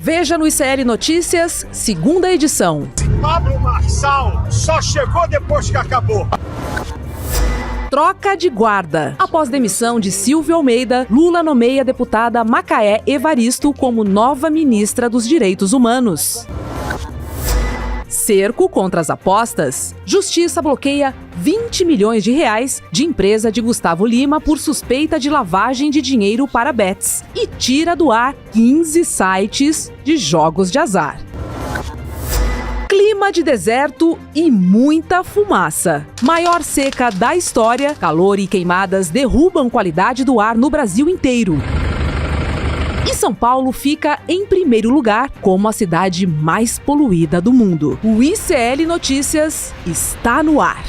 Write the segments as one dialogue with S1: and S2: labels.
S1: Veja no ICL Notícias, segunda edição.
S2: Pablo Marçal só chegou depois que acabou.
S1: Troca de guarda. Após demissão de Silvio Almeida, Lula nomeia a deputada Macaé Evaristo como nova ministra dos Direitos Humanos. Cerco contra as apostas. Justiça bloqueia 20 milhões de reais de empresa de Gustavo Lima por suspeita de lavagem de dinheiro para bets e tira do ar 15 sites de jogos de azar. Clima de deserto e muita fumaça. Maior seca da história, calor e queimadas derrubam qualidade do ar no Brasil inteiro. E São Paulo fica em primeiro lugar como a cidade mais poluída do mundo. O ICL Notícias está no ar.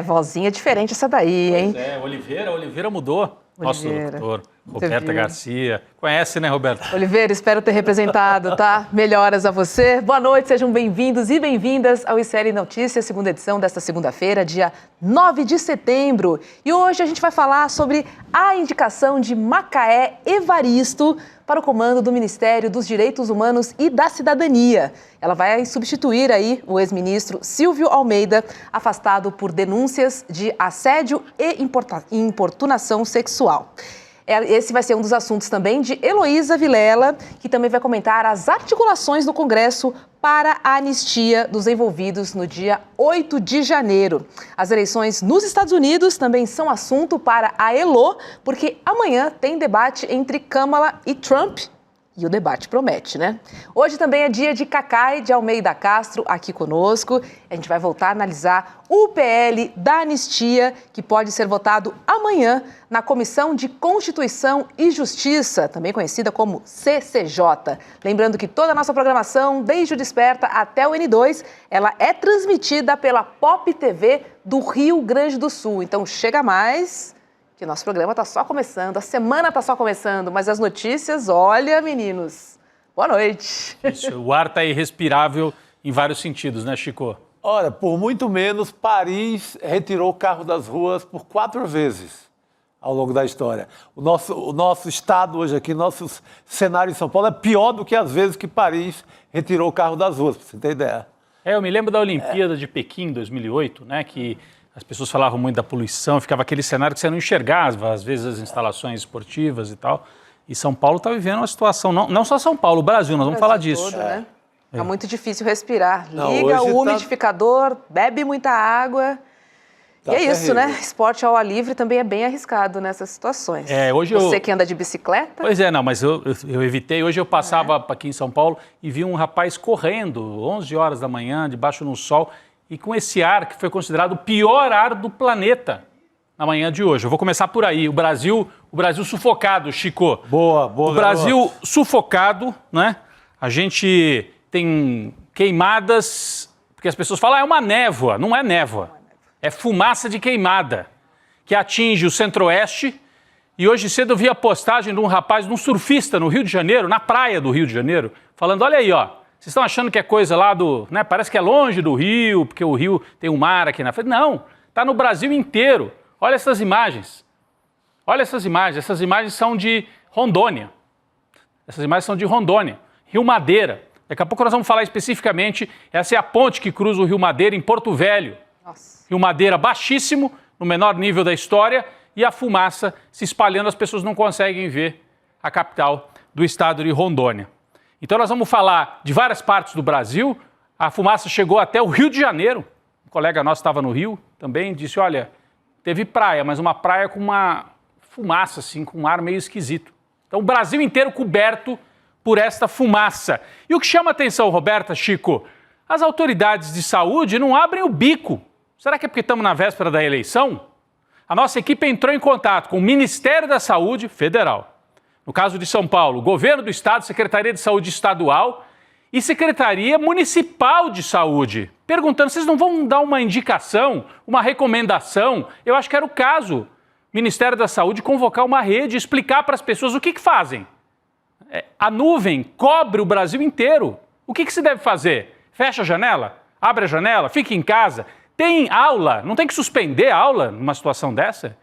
S1: Vozinha diferente essa daí, hein?
S3: Pois é, Oliveira mudou. Nosso doutor, Roberta Garcia. Conhece, né, Roberta?
S1: Oliveira, espero ter representado, tá? Melhoras a você. Boa noite, sejam bem-vindos e bem-vindas ao ICL Notícias, segunda edição desta segunda-feira, dia 9 de setembro. E hoje a gente vai falar sobre a indicação de Macaé Evaristo para o comando do Ministério dos Direitos Humanos e da Cidadania. Ela vai substituir aí o ex-ministro Silvio Almeida, afastado por denúncias de assédio e importunação sexual. Esse vai ser um dos assuntos também de Heloísa Vilela, que também vai comentar as articulações no Congresso para a anistia dos envolvidos no dia 8 de janeiro. As eleições nos Estados Unidos também são assunto para a Elo, porque amanhã tem debate entre Kamala e Trump. E o debate promete, né? Hoje também é dia de Cacai de Almeida Castro aqui conosco. A gente vai voltar a analisar o PL da anistia, que pode ser votado amanhã na Comissão de Constituição e Justiça, também conhecida como CCJ. Lembrando que toda a nossa programação, desde o Desperta até o N2, ela é transmitida pela Pop TV do Rio Grande do Sul. Então chega mais, que nosso programa está só começando, a semana está só começando, mas as notícias, olha, meninos, boa noite.
S3: Isso, o ar está irrespirável em vários sentidos, né, Chico?
S4: Olha, por muito menos, Paris retirou o carro das ruas por 4 vezes ao longo da história. O nosso estado hoje aqui, nosso cenário em São Paulo é pior do que as vezes que Paris retirou o carro das ruas, para você ter ideia.
S3: Eu me lembro da Olimpíada de Pequim, 2008, né, que as pessoas falavam muito da poluição, ficava aquele cenário que você não enxergava, às vezes, as instalações esportivas e tal. E São Paulo está vivendo uma situação, não só São Paulo, o Brasil, nós vamos falar disso.
S1: Todo, né? É muito difícil respirar. Liga o umidificador, bebe muita água. E é isso, né? Esporte ao ar livre também é bem arriscado nessas situações. Você que anda de bicicleta?
S3: Pois é, não, mas eu evitei. Hoje eu passava aqui em São Paulo e vi um rapaz correndo, 11 horas da manhã, debaixo do sol, e com esse ar que foi considerado o pior ar do planeta na manhã de hoje. Eu vou começar por aí. O Brasil sufocado, Chico.
S4: Boa.
S3: O Brasil sufocado, né? A gente tem queimadas, porque as pessoas falam, é uma névoa. Não é névoa. É fumaça de queimada, que atinge o centro-oeste. E hoje cedo eu vi a postagem de um rapaz, de um surfista no Rio de Janeiro, na praia do Rio de Janeiro, falando, olha aí, ó. Vocês estão achando que é coisa lá do... né? Parece que é longe do Rio, porque o Rio tem um mar aqui na frente. Não, está no Brasil inteiro. Olha essas imagens. Olha essas imagens. Essas imagens são de Rondônia. Rio Madeira. Daqui a pouco nós vamos falar especificamente. Essa é a ponte que cruza o Rio Madeira em Porto Velho. Nossa. Rio Madeira baixíssimo, no menor nível da história, e a fumaça se espalhando, as pessoas não conseguem ver a capital do estado de Rondônia. Então nós vamos falar de várias partes do Brasil. A fumaça chegou até o Rio de Janeiro. Um colega nosso estava no Rio também, disse, olha, teve praia, mas uma praia com uma fumaça, assim, com um ar meio esquisito. Então o Brasil inteiro coberto por esta fumaça. E o que chama atenção, Roberta, Chico, as autoridades de saúde não abrem o bico. Será que é porque estamos na véspera da eleição? A nossa equipe entrou em contato com o Ministério da Saúde Federal. No caso de São Paulo, Governo do Estado, Secretaria de Saúde Estadual e Secretaria Municipal de Saúde, perguntando, vocês não vão dar uma indicação, uma recomendação? Eu acho que era o caso, Ministério da Saúde convocar uma rede e explicar para as pessoas o que fazem. A nuvem cobre o Brasil inteiro. O que se deve fazer? Fecha a janela? Abre a janela? Fica em casa? Tem aula? Não tem que suspender a aula numa situação dessa?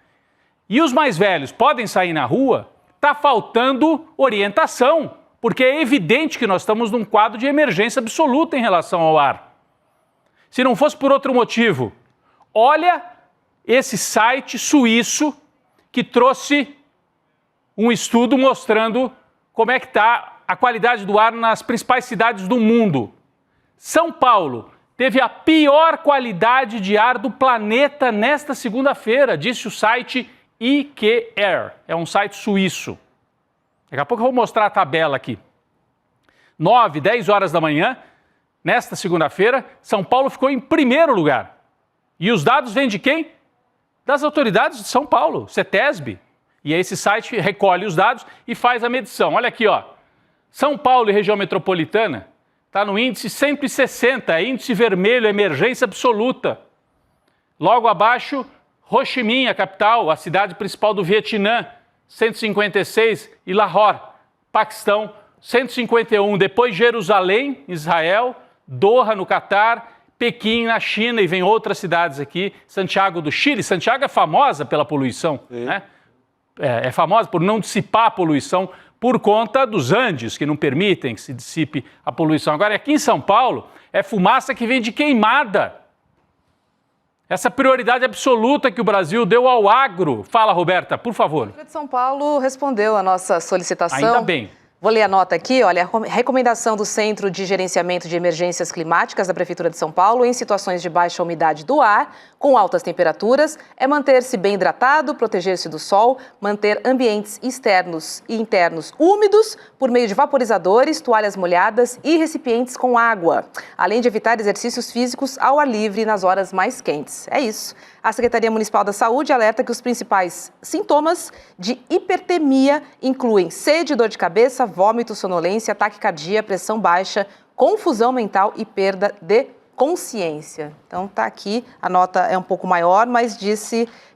S3: e os mais velhos podem sair na rua, está faltando orientação, porque é evidente que nós estamos num quadro de emergência absoluta em relação ao ar. Se não fosse por outro motivo, olha esse site suíço que trouxe um estudo mostrando como é que está a qualidade do ar nas principais cidades do mundo. São Paulo teve a pior qualidade de ar do planeta nesta segunda-feira, disse o site IQAir. É um site suíço. Daqui a pouco eu vou mostrar a tabela aqui. 9, 10 horas da manhã, nesta segunda-feira, São Paulo ficou em primeiro lugar. E os dados vêm de quem? Das autoridades de São Paulo, CETESB. E aí esse site recolhe os dados e faz a medição. Olha aqui, ó. São Paulo e região metropolitana está no índice 160, índice vermelho, emergência absoluta. Logo abaixo, Ho Chi Minh, a capital, a cidade principal do Vietnã, 156, e Lahore, Paquistão, 151. Depois Jerusalém, Israel, Doha, no Catar, Pequim, na China, e vem outras cidades aqui, Santiago do Chile. Santiago é famosa pela poluição, né? É famosa por não dissipar a poluição por conta dos Andes, que não permitem que se dissipe a poluição. Agora, aqui em São Paulo, é fumaça que vem de queimada. Essa prioridade absoluta que o Brasil deu ao agro. Fala, Roberta, por favor.
S1: A Prefeitura de São Paulo respondeu a nossa solicitação.
S3: Ainda bem.
S1: Vou ler a nota aqui, olha, a recomendação do Centro de Gerenciamento de Emergências Climáticas da Prefeitura de São Paulo em situações de baixa umidade do ar, com altas temperaturas, é manter-se bem hidratado, proteger-se do sol, manter ambientes externos e internos úmidos por meio de vaporizadores, toalhas molhadas e recipientes com água, além de evitar exercícios físicos ao ar livre nas horas mais quentes. É isso. A Secretaria Municipal da Saúde alerta que os principais sintomas de hipertermia incluem sede, dor de cabeça, vômito, sonolência, taquicardia, pressão baixa, confusão mental e perda de consciência. Então tá aqui, a nota é um pouco maior, mas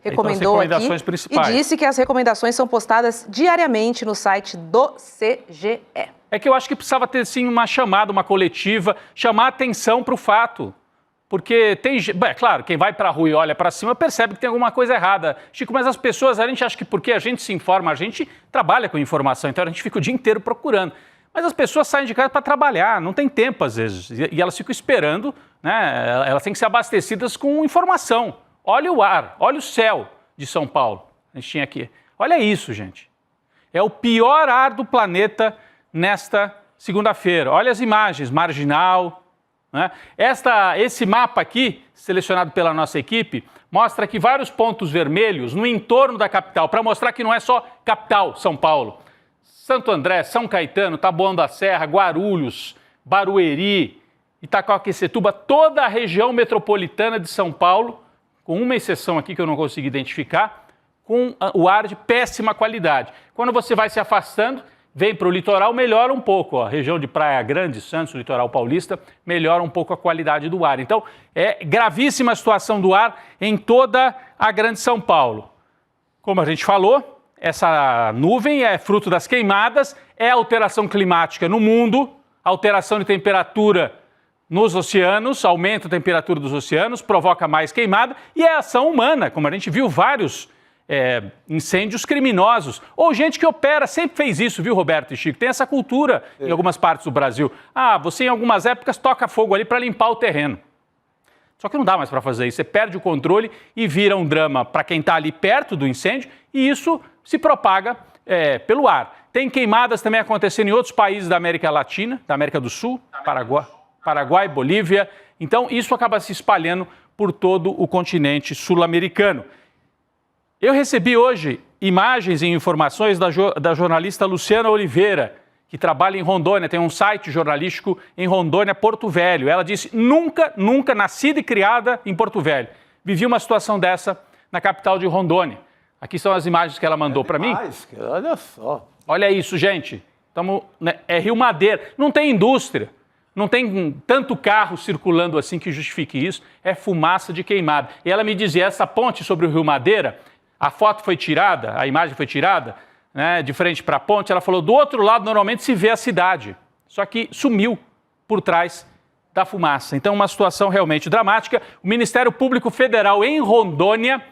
S1: recomendou aqui e disse que as recomendações são postadas diariamente no site do CGE.
S3: É que eu acho que precisava ter sim uma chamada, uma coletiva, chamar atenção para o fato. Porque tem, é claro, quem vai para a rua e olha para cima percebe que tem alguma coisa errada. Chico, mas as pessoas, a gente acha que porque a gente se informa, a gente trabalha com informação, então a gente fica o dia inteiro procurando. Mas as pessoas saem de casa para trabalhar, não tem tempo às vezes, e elas ficam esperando, né? Elas têm que ser abastecidas com informação. Olha o ar, olha o céu de São Paulo, a gente tinha aqui. Olha isso, gente. É o pior ar do planeta nesta segunda-feira. Olha as imagens, Marginal, né? Esse mapa aqui, selecionado pela nossa equipe, mostra aqui vários pontos vermelhos no entorno da capital, para mostrar que não é só capital, São Paulo. Santo André, São Caetano, Taboão da Serra, Guarulhos, Barueri, Itacoaquecetuba, toda a região metropolitana de São Paulo, com uma exceção aqui que eu não consigo identificar, com o ar de péssima qualidade. Quando você vai se afastando, vem para o litoral, melhora um pouco. A região de Praia Grande, Santos, litoral paulista, melhora um pouco a qualidade do ar. Então, é gravíssima a situação do ar em toda a Grande São Paulo. Como a gente falou, essa nuvem é fruto das queimadas, é alteração climática no mundo, alteração de temperatura nos oceanos, aumenta a temperatura dos oceanos, provoca mais queimada, e é ação humana, como a gente viu vários incêndios criminosos, ou gente que opera, sempre fez isso, viu, Roberto e Chico? Tem essa cultura em algumas partes do Brasil. Você em algumas épocas toca fogo ali para limpar o terreno. Só que não dá mais para fazer isso, você perde o controle e vira um drama para quem está ali perto do incêndio, e isso se propaga pelo ar. Tem queimadas também acontecendo em outros países da América Latina, da América do Sul, Paraguai, Bolívia. Então, isso acaba se espalhando por todo o continente sul-americano. Eu recebi hoje imagens e informações da jornalista Luciana Oliveira, que trabalha em Rondônia, tem um site jornalístico em Rondônia, Porto Velho. Ela disse, nunca nascida e criada em Porto Velho. Vivi uma situação dessa na capital de Rondônia. Aqui são as imagens que ela mandou para mim.
S4: Olha só.
S3: Olha isso, gente. É Rio Madeira. Não tem indústria. Não tem tanto carro circulando assim que justifique isso. É fumaça de queimada. E ela me dizia, essa ponte sobre o Rio Madeira, a foto foi tirada, a imagem foi tirada, né, de frente para a ponte. Ela falou, do outro lado normalmente se vê a cidade. Só que sumiu por trás da fumaça. Então, uma situação realmente dramática. O Ministério Público Federal em Rondônia,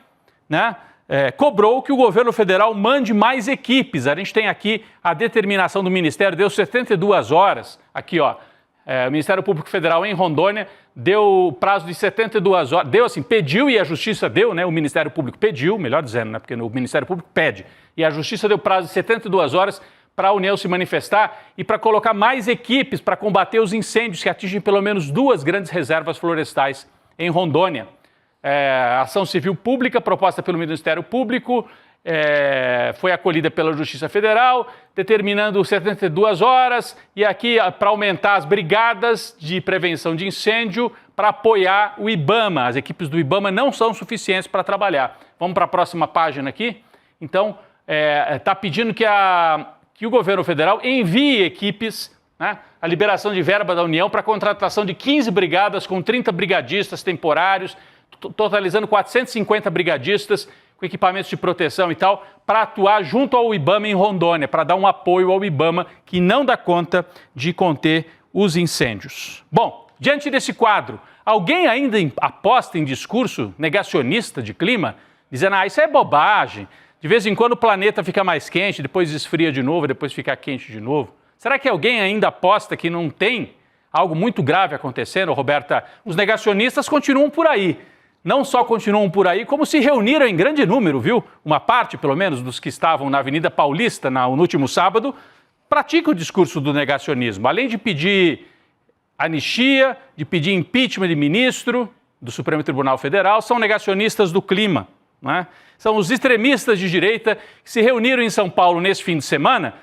S3: né, cobrou que o governo federal mande mais equipes. A gente tem aqui a determinação do Ministério, deu 72 horas, aqui ó, o Ministério Público Federal em Rondônia deu prazo de 72 horas, deu assim, pediu e a Justiça deu, né, o Ministério Público pediu, melhor dizendo, né, porque o Ministério Público pede, e a Justiça deu prazo de 72 horas para a União se manifestar e para colocar mais equipes para combater os incêndios que atingem pelo menos 2 grandes reservas florestais em Rondônia. Ação civil pública proposta pelo Ministério Público foi acolhida pela Justiça Federal, determinando 72 horas e aqui para aumentar as brigadas de prevenção de incêndio para apoiar o IBAMA. As equipes do IBAMA não são suficientes para trabalhar. Vamos para a próxima página aqui. Então, está pedindo que o governo federal envie equipes, né, a liberação de verba da União para a contratação de 15 brigadas com 30 brigadistas temporários, totalizando 450 brigadistas com equipamentos de proteção e tal, para atuar junto ao IBAMA em Rondônia, para dar um apoio ao IBAMA que não dá conta de conter os incêndios. Bom, diante desse quadro, alguém ainda aposta em discurso negacionista de clima, dizendo, isso é bobagem, de vez em quando o planeta fica mais quente, depois esfria de novo, depois fica quente de novo. Será que alguém ainda aposta que não tem algo muito grave acontecendo, Roberta? Os negacionistas continuam por aí. Não só continuam por aí, como se reuniram em grande número, viu? Uma parte, pelo menos, dos que estavam na Avenida Paulista no último sábado, pratica o discurso do negacionismo. Além de pedir anistia, de pedir impeachment de ministro do Supremo Tribunal Federal, são negacionistas do clima, né? São os extremistas de direita que se reuniram em São Paulo nesse fim de semana.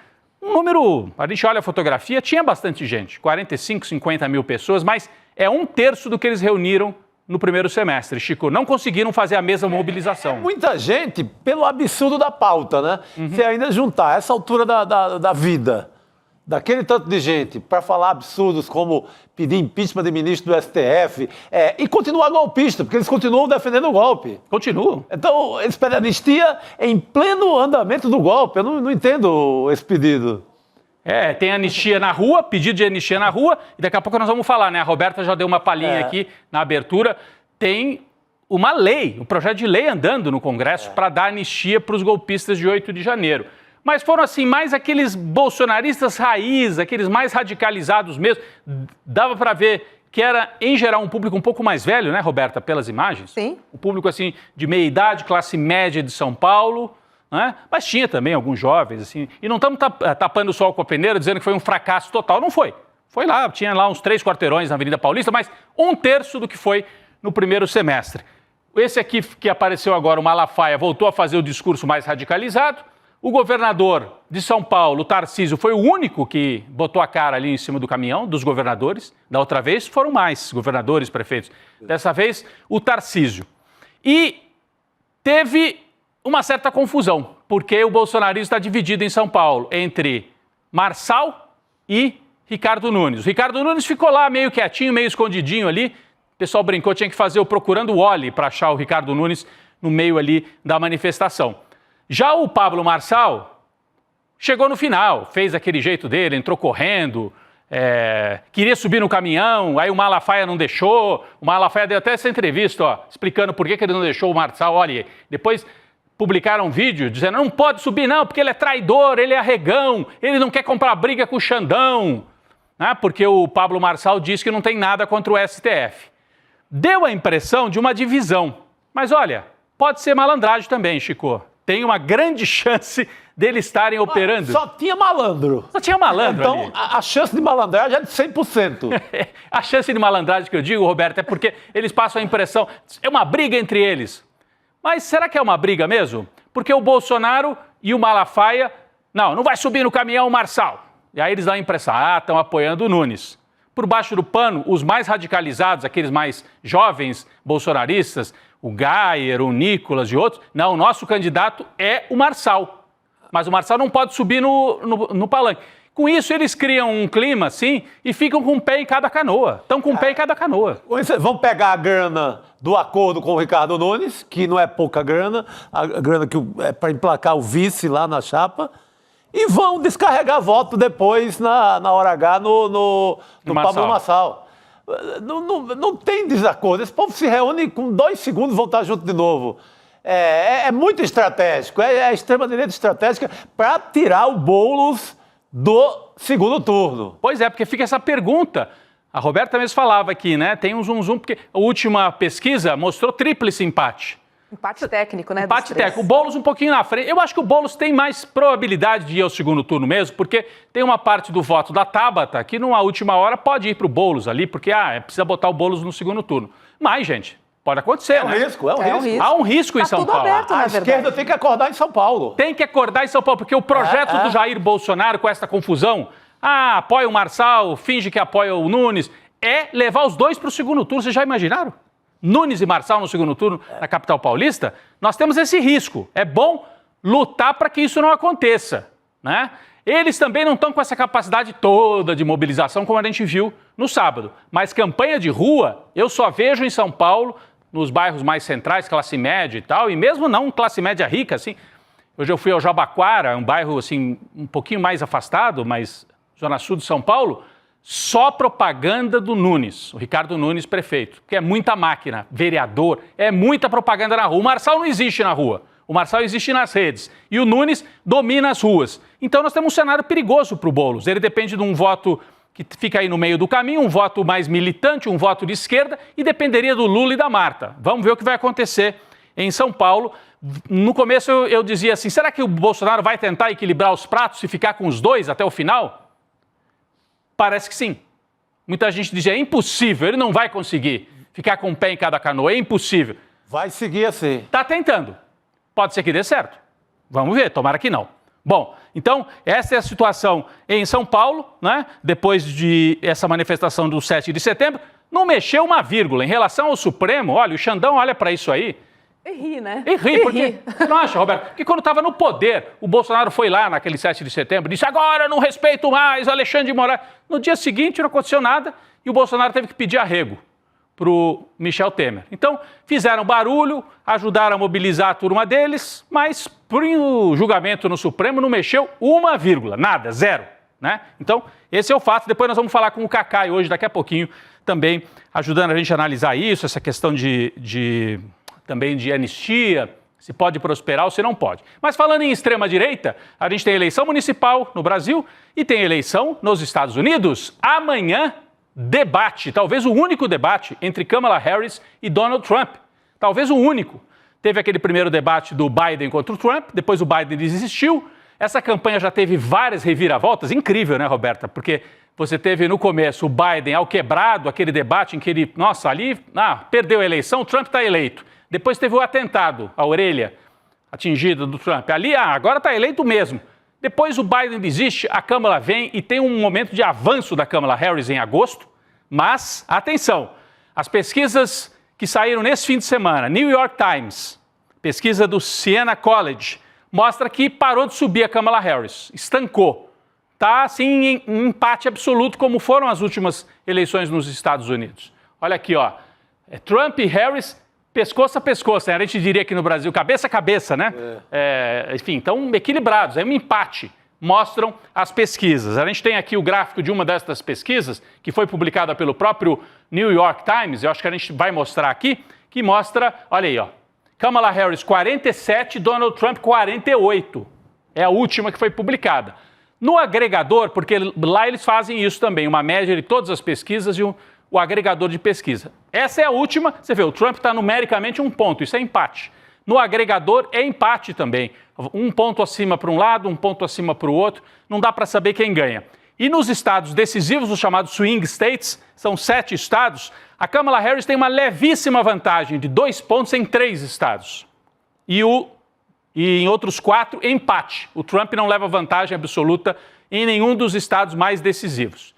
S3: Um número, a gente olha a fotografia, tinha bastante gente, 45, 50 mil pessoas, mas é 1/3 do que eles reuniram no primeiro semestre, Chico. Não conseguiram fazer a mesma mobilização.
S4: Muita gente pelo absurdo da pauta, né? Se ainda juntar essa altura da vida, daquele tanto de gente, para falar absurdos como pedir impeachment de ministro do STF e continuar golpista, porque eles continuam defendendo o golpe.
S3: Continuam.
S4: Então, eles pedem anistia em pleno andamento do golpe. Eu não entendo esse pedido.
S3: Tem anistia na rua, pedido de anistia na rua, e daqui a pouco nós vamos falar, né? A Roberta já deu uma palhinha aqui na abertura. Tem uma lei, um projeto de lei andando no Congresso para dar anistia para os golpistas de 8 de janeiro. Mas foram assim, mais aqueles bolsonaristas raiz, aqueles mais radicalizados mesmo. Dava para ver que era, em geral, um público um pouco mais velho, né, Roberta, pelas imagens? Sim. Um público, assim, de meia idade, classe média de São Paulo, né? Mas tinha também alguns jovens, assim. E não estamos tapando o sol com a peneira, dizendo que foi um fracasso total. Não foi. Foi lá, tinha lá uns 3 quarteirões na Avenida Paulista, mas 1/3 do que foi no primeiro semestre. Esse aqui que apareceu agora, o Malafaia, voltou a fazer o discurso mais radicalizado. O governador de São Paulo, o Tarcísio, foi o único que botou a cara ali em cima do caminhão, dos governadores. Da outra vez foram mais governadores, prefeitos. Dessa vez, o Tarcísio. E teve uma certa confusão, porque o bolsonarismo está dividido em São Paulo entre Marçal e Ricardo Nunes. O Ricardo Nunes ficou lá meio quietinho, meio escondidinho ali. O pessoal brincou, tinha que fazer o procurando o Wally para achar o Ricardo Nunes no meio ali da manifestação. Já o Pablo Marçal chegou no final, fez aquele jeito dele, entrou correndo, queria subir no caminhão, aí o Malafaia não deixou. O Malafaia deu até essa entrevista, explicando por que ele não deixou o Marçal. Olha, depois publicaram um vídeo dizendo, não pode subir não, porque ele é traidor, ele é arregão, ele não quer comprar briga com o Xandão, né? Porque o Pablo Marçal disse que não tem nada contra o STF. Deu a impressão de uma divisão, mas olha, pode ser malandragem também, Chico. Tem uma grande chance deles estarem operando.
S4: Só tinha malandro.
S3: Só tinha malandro
S4: então,
S3: ali.
S4: A chance de malandragem é de 100%.
S3: A chance de malandragem que eu digo, Roberto, é porque eles passam a impressão, é uma briga entre eles. Mas será que é uma briga mesmo? Porque o Bolsonaro e o Malafaia, não vai subir no caminhão o Marçal. E aí eles dão a impressão, estão apoiando o Nunes. Por baixo do pano, os mais radicalizados, aqueles mais jovens bolsonaristas, o Gayer, o Nicolas e outros, não, o nosso candidato é o Marçal. Mas o Marçal não pode subir no palanque. Com isso, eles criam um clima, assim, e ficam com um pé em cada canoa. Estão com um pé em cada canoa.
S4: Vão pegar a grana do acordo com o Ricardo Nunes, que não é pouca grana, a grana que é para emplacar o vice lá na chapa, e vão descarregar voto depois, na hora H, no Pablo Marçal. Não tem desacordo. Esse povo se reúne com 2 segundos e vão estar junto de novo. É muito estratégico, é a extrema-direita estratégica para tirar o Boulos do segundo turno.
S3: Pois é, porque fica essa pergunta. A Roberta mesmo falava aqui, né? Tem um zoom, porque a última pesquisa mostrou tríplice empate.
S1: Empate técnico, né?
S3: Empate técnico. O Boulos um pouquinho na frente. Eu acho que o Boulos tem mais probabilidade de ir ao segundo turno mesmo, porque tem uma parte do voto da Tabata que numa última hora pode ir para o Boulos ali, porque precisa botar o Boulos no segundo turno. Mas, gente, pode acontecer,
S4: É um risco.
S3: Há um risco em São Paulo.
S1: Aberto,
S4: A esquerda tem que acordar em São Paulo.
S3: Tem que acordar em São Paulo, porque o projeto do Jair Bolsonaro com essa confusão, apoia o Marçal, finge que apoia o Nunes, é levar os dois para o segundo turno. Vocês já imaginaram? Nunes e Marçal no segundo turno na capital paulista? Nós temos esse risco. É bom lutar para que isso não aconteça, né? Eles também não estão com essa capacidade toda de mobilização como a gente viu no sábado. Mas campanha de rua, eu só vejo em São Paulo, nos bairros mais centrais, classe média e tal, e mesmo não classe média rica, assim. Hoje eu fui ao Jabaquara, um bairro assim um pouquinho mais afastado, mas zona sul de São Paulo, só propaganda do Nunes, o Ricardo Nunes, prefeito, porque é muita máquina, vereador, é muita propaganda na rua. O Marçal não existe na rua, o Marçal existe nas redes e o Nunes domina as ruas. Então nós temos um cenário perigoso para o Boulos, ele depende de um voto que fica aí no meio do caminho, um voto mais militante, um voto de esquerda e dependeria do Lula e da Marta. Vamos ver o que vai acontecer em São Paulo. No começo eu dizia assim, será que o Bolsonaro vai tentar equilibrar os pratos e ficar com os dois até o final? Parece que sim. Muita gente dizia, é impossível, ele não vai conseguir ficar com um pé em cada canoa, é impossível.
S4: Vai seguir assim.
S3: Está tentando. Pode ser que dê certo. Vamos ver, tomara que não. Bom, então, essa é a situação em São Paulo, né? Depois de essa manifestação do 7 de setembro, não mexeu uma vírgula. Em relação ao Supremo, olha, o Xandão olha para isso aí.
S1: E ri, né?
S3: E ri, porque, não acha, Roberto? Porque quando estava no poder, o Bolsonaro foi lá naquele 7 de setembro, disse, agora eu não respeito mais Alexandre de Moraes. No dia seguinte não aconteceu nada e o Bolsonaro teve que pedir arrego para o Michel Temer. Então, fizeram barulho, ajudaram a mobilizar a turma deles, mas para o julgamento no Supremo não mexeu uma vírgula, nada, zero, né? Então, esse é o fato. Depois nós vamos falar com o Cacai hoje, daqui a pouquinho, também ajudando a gente a analisar isso, essa questão também de anistia, se pode prosperar ou se não pode. Mas falando em extrema-direita, a gente tem eleição municipal no Brasil e tem eleição nos Estados Unidos. Amanhã, debate, talvez o único debate entre Kamala Harris e Donald Trump. Talvez o único. Teve aquele primeiro debate do Biden contra o Trump, depois o Biden desistiu. Essa campanha já teve várias reviravoltas. Incrível, né, Roberta? Porque você teve no começo o Biden ao quebrado, aquele debate em que ele, nossa, ali, perdeu a eleição, o Trump está eleito. Depois teve o atentado à orelha atingida do Trump. Ali, agora está eleito mesmo. Depois o Biden desiste, a Kamala vem e tem um momento de avanço da Kamala Harris em agosto. Mas, atenção, as pesquisas que saíram nesse fim de semana, New York Times, pesquisa do Siena College, mostra que parou de subir a Kamala Harris, estancou. Está, assim, em empate absoluto, como foram as últimas eleições nos Estados Unidos. Olha aqui, ó, Trump e Harris, pescoço a pescoço, né? A gente diria aqui no Brasil, cabeça a cabeça, né? Enfim, estão equilibrados, é um empate, mostram as pesquisas. A gente tem aqui o gráfico de uma dessas pesquisas, que foi publicada pelo próprio New York Times, eu acho que a gente vai mostrar aqui, que mostra, olha aí, ó, Kamala Harris 47, Donald Trump 48. É a última que foi publicada. No agregador, porque lá eles fazem isso também, uma média de todas as pesquisas e o agregador de pesquisa. Essa é a última, você vê, o Trump está numericamente 1 ponto, isso é empate. No agregador é empate também, 1 ponto acima para um lado, 1 ponto acima para o outro, não dá para saber quem ganha. E nos estados decisivos, os chamados swing states, são 7 estados, a Kamala Harris tem uma levíssima vantagem de 2 pontos em 3 estados. E em outros 4, empate. O Trump não leva vantagem absoluta em nenhum dos estados mais decisivos.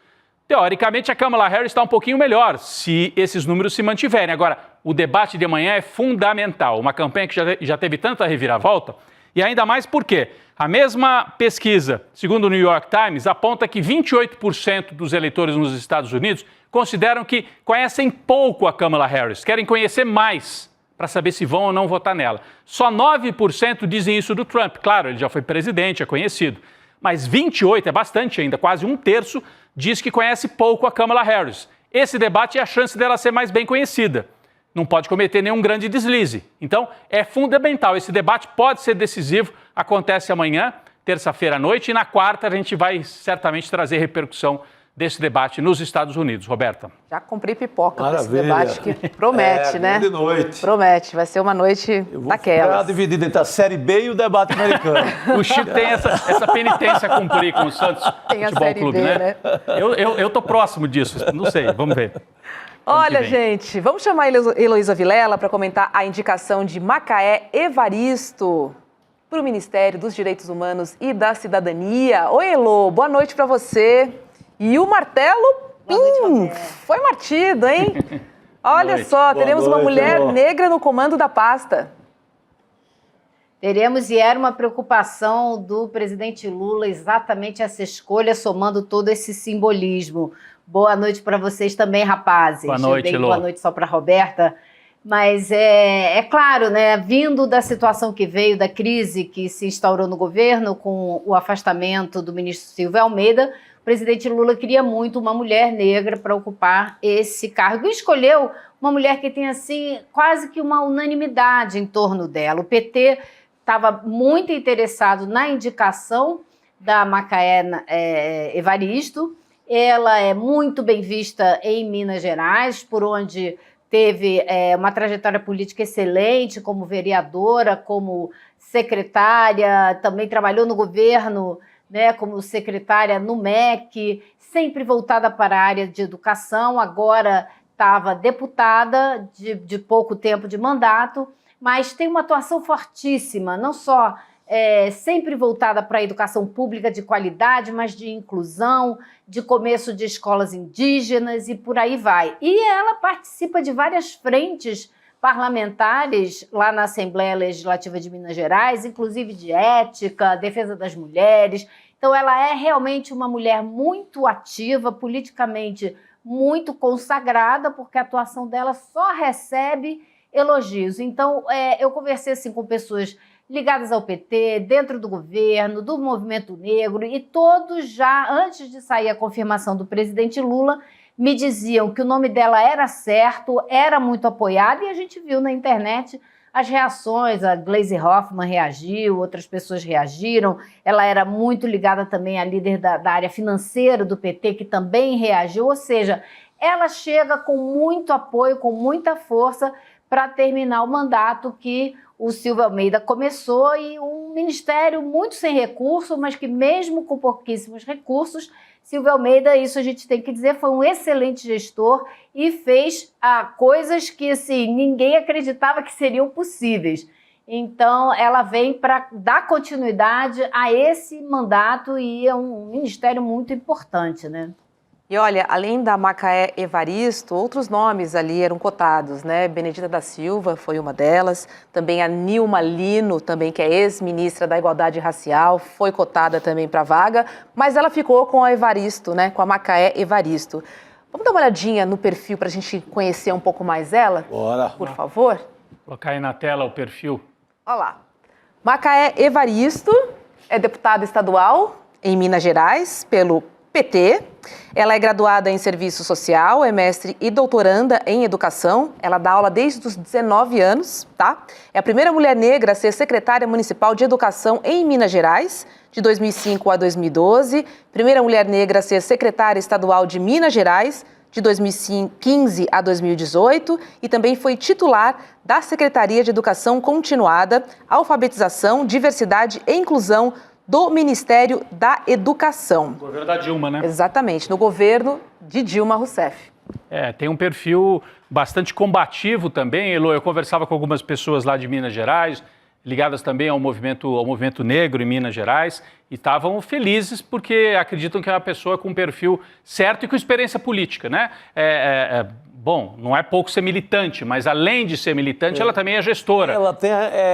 S3: Teoricamente, a Kamala Harris está um pouquinho melhor, se esses números se mantiverem. Agora, o debate de amanhã é fundamental. Uma campanha que já teve tanta reviravolta, e ainda mais porque a mesma pesquisa, segundo o New York Times, aponta que 28% dos eleitores nos Estados Unidos consideram que conhecem pouco a Kamala Harris, querem conhecer mais para saber se vão ou não votar nela. Só 9% dizem isso do Trump. Claro, ele já foi presidente, é conhecido. Mas 28%, é bastante ainda, quase 1/3, diz que conhece pouco a Kamala Harris. Esse debate é a chance dela ser mais bem conhecida. não pode cometer nenhum grande deslize. Então, é fundamental. Esse debate pode ser decisivo. Acontece amanhã, terça-feira à noite, e na quarta a gente vai certamente trazer repercussão desse debate nos Estados Unidos. Roberta.
S1: Já comprei pipoca para esse
S4: Maravilha.
S1: debate que promete, né?
S4: Grande noite.
S1: Promete, vai ser uma noite daquelas.
S4: Ficar dividido entre a Série B e o debate americano.
S3: O Chico tem essa penitência a cumprir com o Santos
S1: Tem a
S3: Futebol
S1: Série
S3: Clube,
S1: B,
S3: né? Eu tô próximo disso, não sei, vamos ver.
S1: Olha, gente, vamos chamar a Heloísa Vilela para comentar a indicação de Macaé Evaristo para o Ministério dos Direitos Humanos e da Cidadania. Oi, Elo, boa noite para você. E o martelo, foi partido, hein? Olha só, teremos uma mulher negra no comando da pasta.
S5: Teremos, e era uma preocupação do presidente Lula exatamente essa escolha, somando todo esse simbolismo. Boa noite para vocês também, rapazes.
S3: Boa noite, Elô.
S5: Boa noite só para a Roberta. Mas é claro, né, vindo da situação que veio, da crise que se instaurou no governo, com o afastamento do ministro Silvio Almeida, o presidente Lula queria muito uma mulher negra para ocupar esse cargo. E escolheu uma mulher que tem, assim, quase que uma unanimidade em torno dela. O PT estava muito interessado na indicação da Macaé Evaristo. Ela é muito bem vista em Minas Gerais, por onde teve uma trajetória política excelente como vereadora, como secretária, também trabalhou no governo, né, como secretária no MEC, sempre voltada para a área de educação, agora estava deputada de pouco tempo de mandato, mas tem uma atuação fortíssima, não só sempre voltada para a educação pública de qualidade, mas de inclusão, de começo de escolas indígenas e por aí vai. E ela participa de várias frentes parlamentares lá na Assembleia Legislativa de Minas Gerais, inclusive de ética, defesa das mulheres. Então ela é realmente uma mulher muito ativa, politicamente muito consagrada, porque a atuação dela só recebe elogios. Então eu conversei assim, com pessoas ligadas ao PT, dentro do governo, do movimento negro, e todos já, antes de sair a confirmação do presidente Lula, me diziam que o nome dela era certo, era muito apoiado, e a gente viu na internet as reações, a Gleisi Hoffmann reagiu, outras pessoas reagiram, ela era muito ligada também à líder da área financeira do PT, que também reagiu, ou seja, ela chega com muito apoio, com muita força, para terminar o mandato que o Silvio Almeida começou, e um ministério muito sem recurso, mas que mesmo com pouquíssimos recursos, Silvio Almeida, isso a gente tem que dizer, foi um excelente gestor e fez coisas que assim, ninguém acreditava que seriam possíveis. Então, ela vem para dar continuidade a esse mandato e é um ministério muito importante, né?
S1: E olha, além da Macaé Evaristo, outros nomes ali eram cotados, né? Benedita da Silva foi uma delas, também a Nilma Lino, também, que é ex-ministra da Igualdade Racial, foi cotada também para a vaga, mas ela ficou com a Evaristo, né? Com a Macaé Evaristo. Vamos dar uma olhadinha no perfil para a gente conhecer um pouco mais ela?
S4: Bora.
S1: Por favor.
S3: Vou colocar aí na tela o perfil.
S1: Olha lá. Macaé Evaristo é deputada estadual em Minas Gerais pelo PT. Ela é graduada em Serviço Social, é mestre e doutoranda em Educação. Ela dá aula desde os 19 anos, tá? É a primeira mulher negra a ser secretária municipal de Educação em Minas Gerais, de 2005 a 2012. Primeira mulher negra a ser secretária estadual de Minas Gerais, de 2015 a 2018. E também foi titular da Secretaria de Educação Continuada, Alfabetização, Diversidade e Inclusão do Ministério da Educação.
S3: No governo da Dilma, né?
S1: Exatamente, no governo de Dilma Rousseff.
S3: Tem um perfil bastante combativo também, Elô. Eu conversava com algumas pessoas lá de Minas Gerais, ligadas também ao movimento negro em Minas Gerais, e estavam felizes porque acreditam que é uma pessoa com um perfil certo e com experiência política, né? Bom, não é pouco ser militante, mas além de ser militante, ela também é gestora.
S4: Ela tem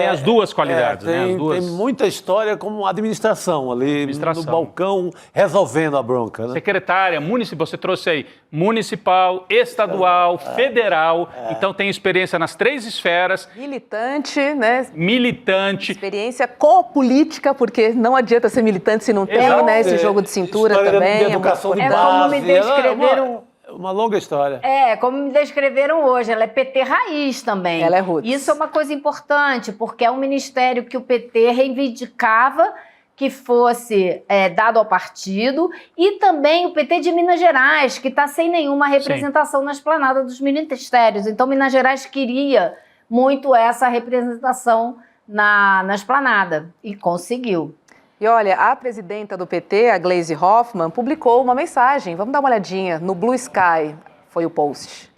S3: as duas qualidades, né? As duas...
S4: Tem muita história como administração ali no balcão, resolvendo a bronca, né?
S3: Secretária, municipal, você trouxe aí, municipal, estadual, federal, então tem experiência nas três esferas.
S1: Militante, né?
S3: Militante.
S1: Experiência com política, porque não adianta ser militante se não tem, né? Esse jogo de cintura também.
S4: De educação de
S5: é
S4: base.
S5: como me descreveram.
S4: uma longa história.
S5: Como me descreveram hoje, ela é PT raiz também.
S1: Ela é roots.
S5: Isso é uma coisa importante, porque é um ministério que o PT reivindicava que fosse dado ao partido, e também o PT de Minas Gerais, que está sem nenhuma representação na esplanada dos ministérios. Então, Minas Gerais queria muito essa representação na esplanada, e conseguiu.
S1: E olha, a presidenta do PT, a Gleisi Hoffmann, publicou uma mensagem. Vamos dar uma olhadinha no Blue Sky, foi o post.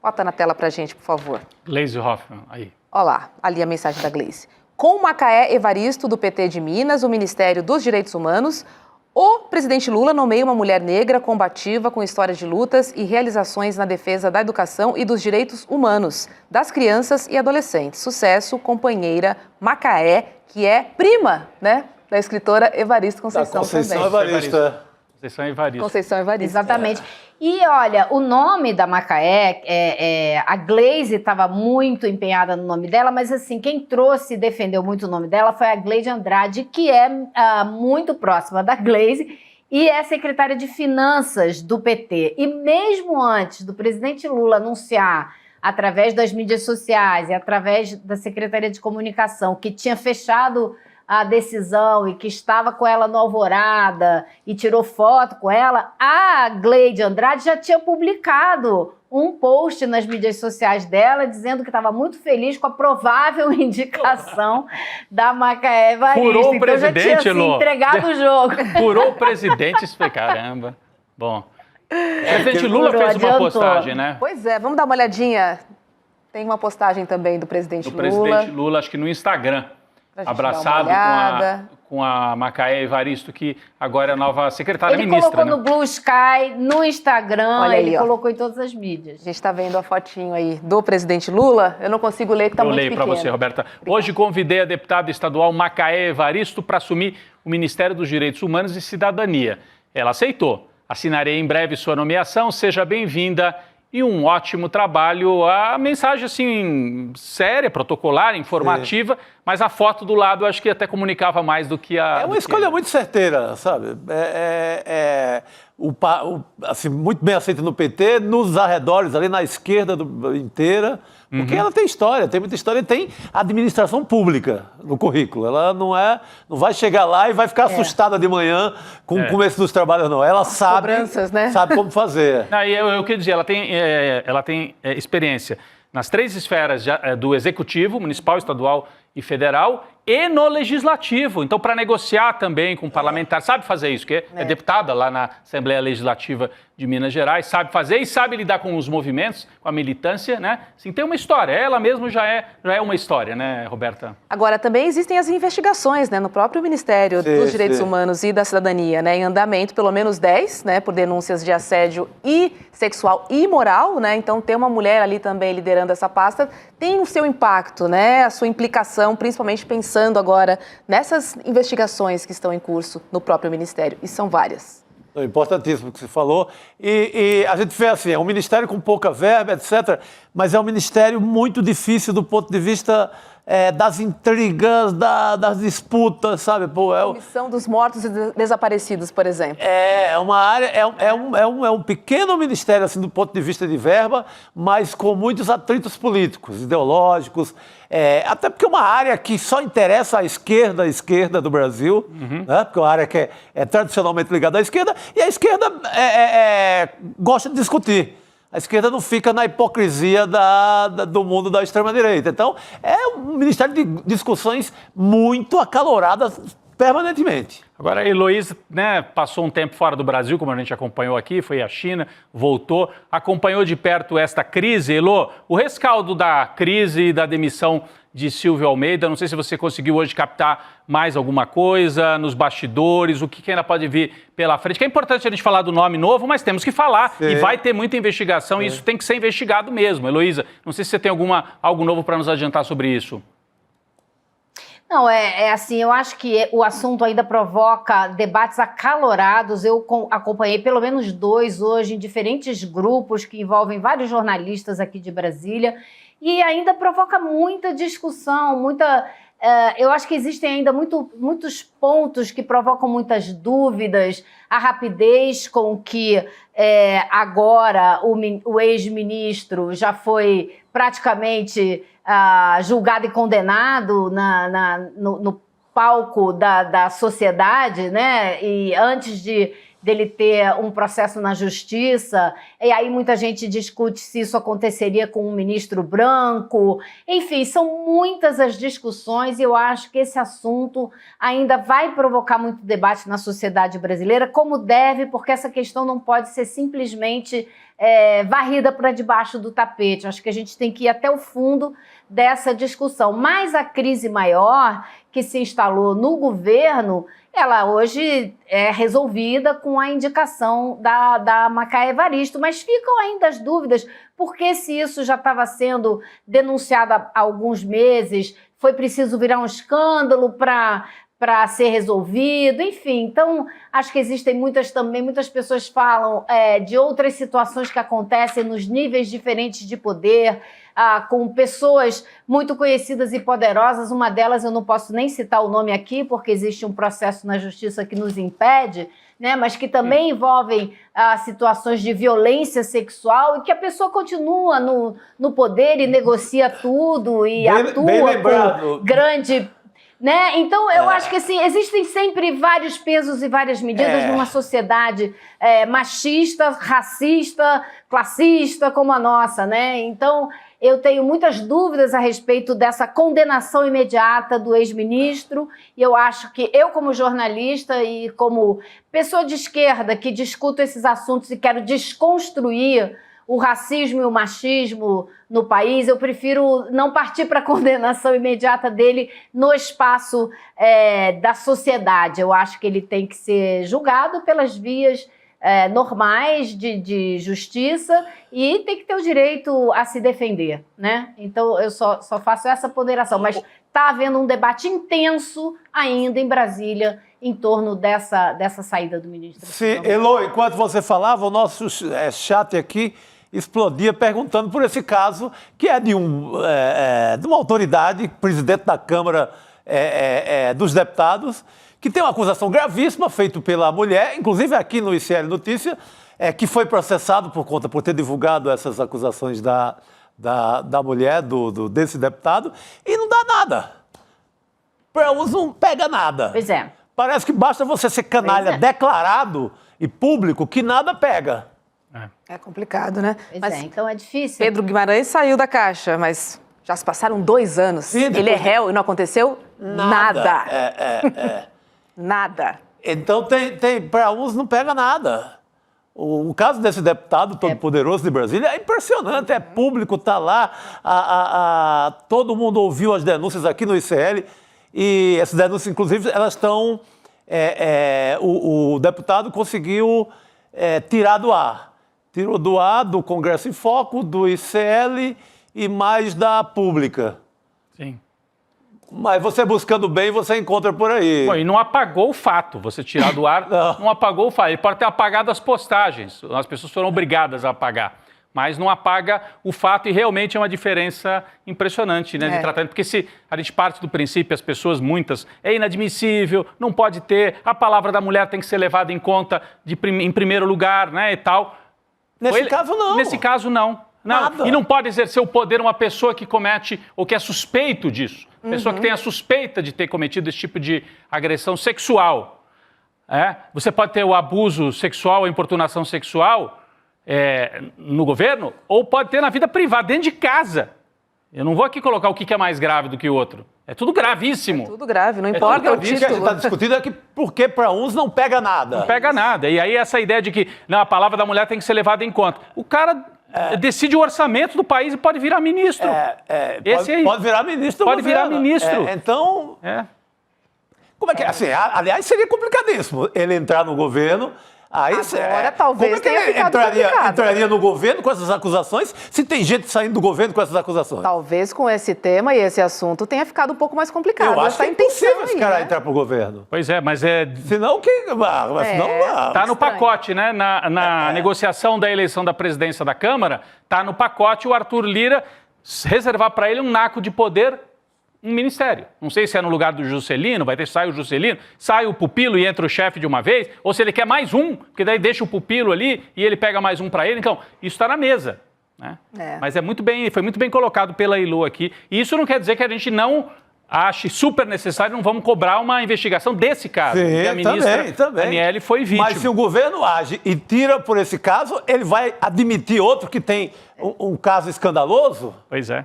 S1: Bota na tela pra gente, por favor.
S3: Gleisi Hoffmann, aí.
S1: Olha lá, ali a mensagem da Gleisi. Com Macaé Evaristo, do PT de Minas, o Ministério dos Direitos Humanos, o presidente Lula nomeia uma mulher negra combativa com história de lutas e realizações na defesa da educação e dos direitos humanos das crianças e adolescentes. Sucesso, companheira Macaé, que é prima, né, da escritora Evaristo Conceição
S4: Conceição
S1: também.
S4: Evaristo.
S3: Conceição Evaristo.
S1: Conceição Evaristo.
S5: Exatamente. E olha, o nome da Macaé, a Gleisi estava muito empenhada no nome dela, mas assim, quem trouxe e defendeu muito o nome dela foi a Gleide Andrade, que é muito próxima da Gleisi e é secretária de Finanças do PT. E mesmo antes do presidente Lula anunciar, através das mídias sociais e através da Secretaria de Comunicação, que tinha fechado a decisão e que estava com ela no Alvorada e tirou foto com ela, a Gleide Andrade já tinha publicado um post nas mídias sociais dela dizendo que estava muito feliz com a provável indicação da Macaé Evaristo.
S3: Furou o
S5: então
S3: presidente,
S5: já tinha
S3: Elô.
S5: entregado o jogo.
S3: Furou o presidente, isso foi caramba. Bom, o presidente Lula
S5: Furou,
S3: fez uma
S5: adiantou.
S3: postagem, né?
S1: Pois é, vamos dar uma olhadinha. Tem uma postagem também do presidente
S3: Do
S1: Lula.
S3: presidente Lula, acho que no Instagram.
S1: Pra gente
S3: Abraçado
S1: dar uma olhada.
S3: com a Macaé Evaristo, que agora é a nova secretária
S5: Ele
S3: ministra.
S5: colocou
S3: né?
S5: no Blue Sky, no Instagram,
S1: Olha aí,
S5: ele
S1: ó.
S5: colocou em todas as mídias.
S1: A gente está vendo a fotinho aí do presidente Lula. Eu não consigo ler, que está
S3: Eu
S1: muito
S3: leio para
S1: pequeno.
S3: você, Roberta. Hoje convidei a deputada estadual Macaé Evaristo para assumir o Ministério dos Direitos Humanos e Cidadania. Ela aceitou. Assinarei em breve sua nomeação. Seja bem-vinda e um ótimo trabalho. A mensagem, assim, séria, protocolar, informativa, mas a foto do lado eu acho que até comunicava mais do que a...
S4: É uma escolha muito certeira, sabe? Assim, muito bem aceita no PT, nos arredores, ali na esquerda inteira, porque ela tem história, tem muita história e tem administração pública no currículo. Ela não vai chegar lá e vai ficar assustada de manhã com o começo dos trabalhos, não. Ela sabe,
S1: cobranças, né?
S4: sabe como fazer.
S3: Eu queria dizer, ela tem experiência nas 3 esferas do Executivo, Municipal, Estadual e Federal, e no Legislativo. Então, para negociar também com o parlamentar, sabe fazer isso, que é deputada lá na Assembleia Legislativa de Minas Gerais, sabe fazer e sabe lidar com os movimentos, com a militância, né? Assim, tem uma história, ela mesma já é uma história, né, Roberta?
S1: Agora, também existem as investigações, né, no próprio Ministério dos Direitos Humanos e da Cidadania, né, em andamento, pelo menos 10, né, por denúncias de assédio sexual e moral, né, então ter uma mulher ali também liderando essa pasta tem o seu impacto, né, a sua implicação, principalmente pensando agora nessas investigações que estão em curso no próprio Ministério, e são várias.
S4: É importantíssimo o que você falou. E a gente vê assim, é um ministério com pouca verba, etc., mas é um ministério muito difícil do ponto de vista das intrigas, das disputas, sabe?
S1: Comissão dos Mortos e Desaparecidos, por exemplo.
S4: É uma área, é um pequeno ministério assim, do ponto de vista de verba, mas com muitos atritos políticos, ideológicos, até porque é uma área que só interessa à esquerda do Brasil, né? Porque é uma área que é tradicionalmente ligada à esquerda, e a esquerda gosta de discutir. A esquerda não fica na hipocrisia do mundo da extrema-direita. Então, é um ministério de discussões muito acaloradas permanentemente.
S3: Agora, a Heloísa, né, passou um tempo fora do Brasil, como a gente acompanhou aqui, foi à China, voltou, acompanhou de perto esta crise. Elô, o rescaldo da crise e da demissão de Silvio Almeida, não sei se você conseguiu hoje captar mais alguma coisa nos bastidores, o que ainda pode vir pela frente, que é importante a gente falar do nome novo, mas temos que falar, e vai ter muita investigação, e isso tem que ser investigado mesmo. Heloísa, não sei se você tem algo novo para nos adiantar sobre isso.
S5: Não, assim, eu acho que o assunto ainda provoca debates acalorados. Eu acompanhei pelo menos 2 hoje em diferentes grupos que envolvem vários jornalistas aqui de Brasília e ainda provoca muita discussão, muita eu acho que existem ainda muitos pontos que provocam muitas dúvidas. A rapidez com que agora o ex-ministro já foi praticamente julgado e condenado no palco da sociedade, né? E antes dele ter um processo na justiça, e aí muita gente discute se isso aconteceria com um ministro branco. Enfim, são muitas as discussões e eu acho que esse assunto ainda vai provocar muito debate na sociedade brasileira, como deve, porque essa questão não pode ser simplesmente varrida para debaixo do tapete. Acho que a gente tem que ir até o fundo dessa discussão. Mas a crise maior que se instalou no governo, ela hoje é resolvida com a indicação da Macaé Evaristo, mas ficam ainda as dúvidas, porque se isso já estava sendo denunciado há alguns meses, foi preciso virar um escândalo para ser resolvido, enfim. Então, acho que existem muitas pessoas falam de outras situações que acontecem nos níveis diferentes de poder, com pessoas muito conhecidas e poderosas. Uma delas eu não posso nem citar o nome aqui, porque existe um processo na justiça que nos impede, né, mas que também envolvem situações de violência sexual e que a pessoa continua no poder e negocia tudo e atua com grande... Né? Então, eu acho que assim, existem sempre vários pesos e várias medidas numa sociedade machista, racista, classista como a nossa, né? Então, eu tenho muitas dúvidas a respeito dessa condenação imediata do ex-ministro, e eu acho que eu, como jornalista e como pessoa de esquerda que discuto esses assuntos e quero desconstruir o racismo e o machismo no país, eu prefiro não partir para a condenação imediata dele no espaço da sociedade. Eu acho que ele tem que ser julgado pelas vias normais de justiça e tem que ter o direito a se defender, né? Então, eu só faço essa ponderação. Mas está havendo um debate intenso ainda em Brasília em torno dessa saída do ministro.
S4: Sim, Elo, enquanto você falava, o nosso chat aqui explodia perguntando por esse caso, que é de uma autoridade, presidente da Câmara dos Deputados, que tem uma acusação gravíssima feita pela mulher, inclusive aqui no ICL Notícia, que foi processado por ter divulgado essas acusações da mulher, desse deputado, e não dá nada. Para uns não pega nada.
S5: Pois é.
S4: Parece que basta você ser canalha declarado e público que nada pega.
S1: É complicado, né?
S5: Pois então é difícil.
S1: Pedro Guimarães saiu da Caixa, mas já se passaram 2 anos. Sim, ele é réu e não aconteceu nada. Nada.
S4: Então, para uns não pega nada. O caso desse deputado todo-poderoso de Brasília é impressionante, é público, está lá, todo mundo ouviu as denúncias aqui no ICL, e essas denúncias, inclusive, elas estão... o deputado conseguiu tirar do ar. Tirou do ar, do Congresso em Foco, do ICL e mais da Pública.
S3: Sim.
S4: Mas você buscando bem, você encontra por aí.
S3: Bom, e não apagou o fato. Você tirar do ar, não apagou o fato. Ele pode ter apagado as postagens. As pessoas foram obrigadas a apagar. Mas não apaga o fato, e realmente é uma diferença impressionante, né, de tratamento. Porque se a gente parte do princípio, as pessoas, muitas, é inadmissível, não pode ter, a palavra da mulher tem que ser levada em conta em primeiro lugar, né, e tal.
S4: Nesse caso, não.
S3: Nesse caso, não. Não. E não pode exercer o poder uma pessoa que comete, ou que é suspeito disso. Pessoa que tem a suspeita de ter cometido esse tipo de agressão sexual. Você pode ter o abuso sexual, a importunação sexual no governo, ou pode ter na vida privada, dentro de casa. Eu não vou aqui colocar o que é mais grave do que o outro. É tudo gravíssimo.
S1: É tudo grave, não importa o título.
S4: O que a gente está discutindo é que porque para uns não pega nada.
S3: Não pega nada. E aí essa ideia de que não, a palavra da mulher tem que ser levada em conta. O cara decide o orçamento do país e pode virar ministro.
S4: Pode virar ministro do
S3: Pode virar ministro.
S4: Então, como é que é? Assim, aliás, seria complicadíssimo ele entrar no governo. Aí,
S1: agora talvez
S4: como é que ele
S1: complicado.
S4: entraria no governo com essas acusações, se tem gente saindo do governo com essas acusações?
S1: Talvez com esse tema e esse assunto tenha ficado um pouco mais complicado.
S4: Eu acho que é impossível esse cara entrar pro governo.
S3: Pois é, mas é...
S4: Senão,
S3: Tá no pacote, né? Na negociação da eleição da presidência da Câmara, tá no pacote o Arthur Lira reservar para ele um naco de poder um ministério. Não sei se é no lugar do Juscelino, vai ter que sair o Juscelino, sai o pupilo e entra o chefe de uma vez, ou se ele quer mais um, porque daí deixa o pupilo ali e ele pega mais um para ele. Então, isso está na mesa. Né? Mas foi muito bem colocado pela Ilô aqui. E isso não quer dizer que a gente não ache super necessário, não vamos cobrar uma investigação desse caso.
S4: Sim,
S3: a ministra
S4: também.
S3: Aniele foi vítima.
S4: Mas se o governo age e tira por esse caso, ele vai admitir outro que tem um caso escandaloso?
S3: Pois é.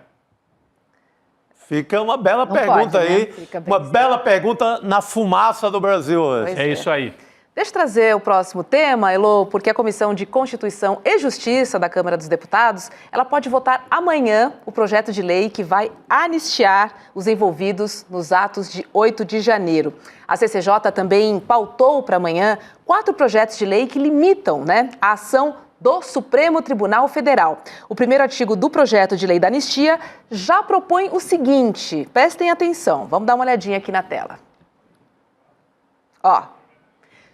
S4: Fica uma bela
S5: Não
S4: pergunta
S5: pode, né?
S4: aí,
S5: Fica
S4: uma
S5: bem
S4: bela pergunta na fumaça do Brasil hoje.
S1: Pois
S3: É isso aí.
S1: Deixa eu trazer o próximo tema, Elô, porque a Comissão de Constituição e Justiça da Câmara dos Deputados, ela pode votar amanhã o projeto de lei que vai anistiar os envolvidos nos atos de 8 de janeiro. A CCJ também pautou para amanhã 4 projetos de lei que limitam, a ação do Supremo Tribunal Federal. O primeiro artigo do projeto de lei da anistia já propõe o seguinte, prestem atenção, vamos dar uma olhadinha aqui na tela.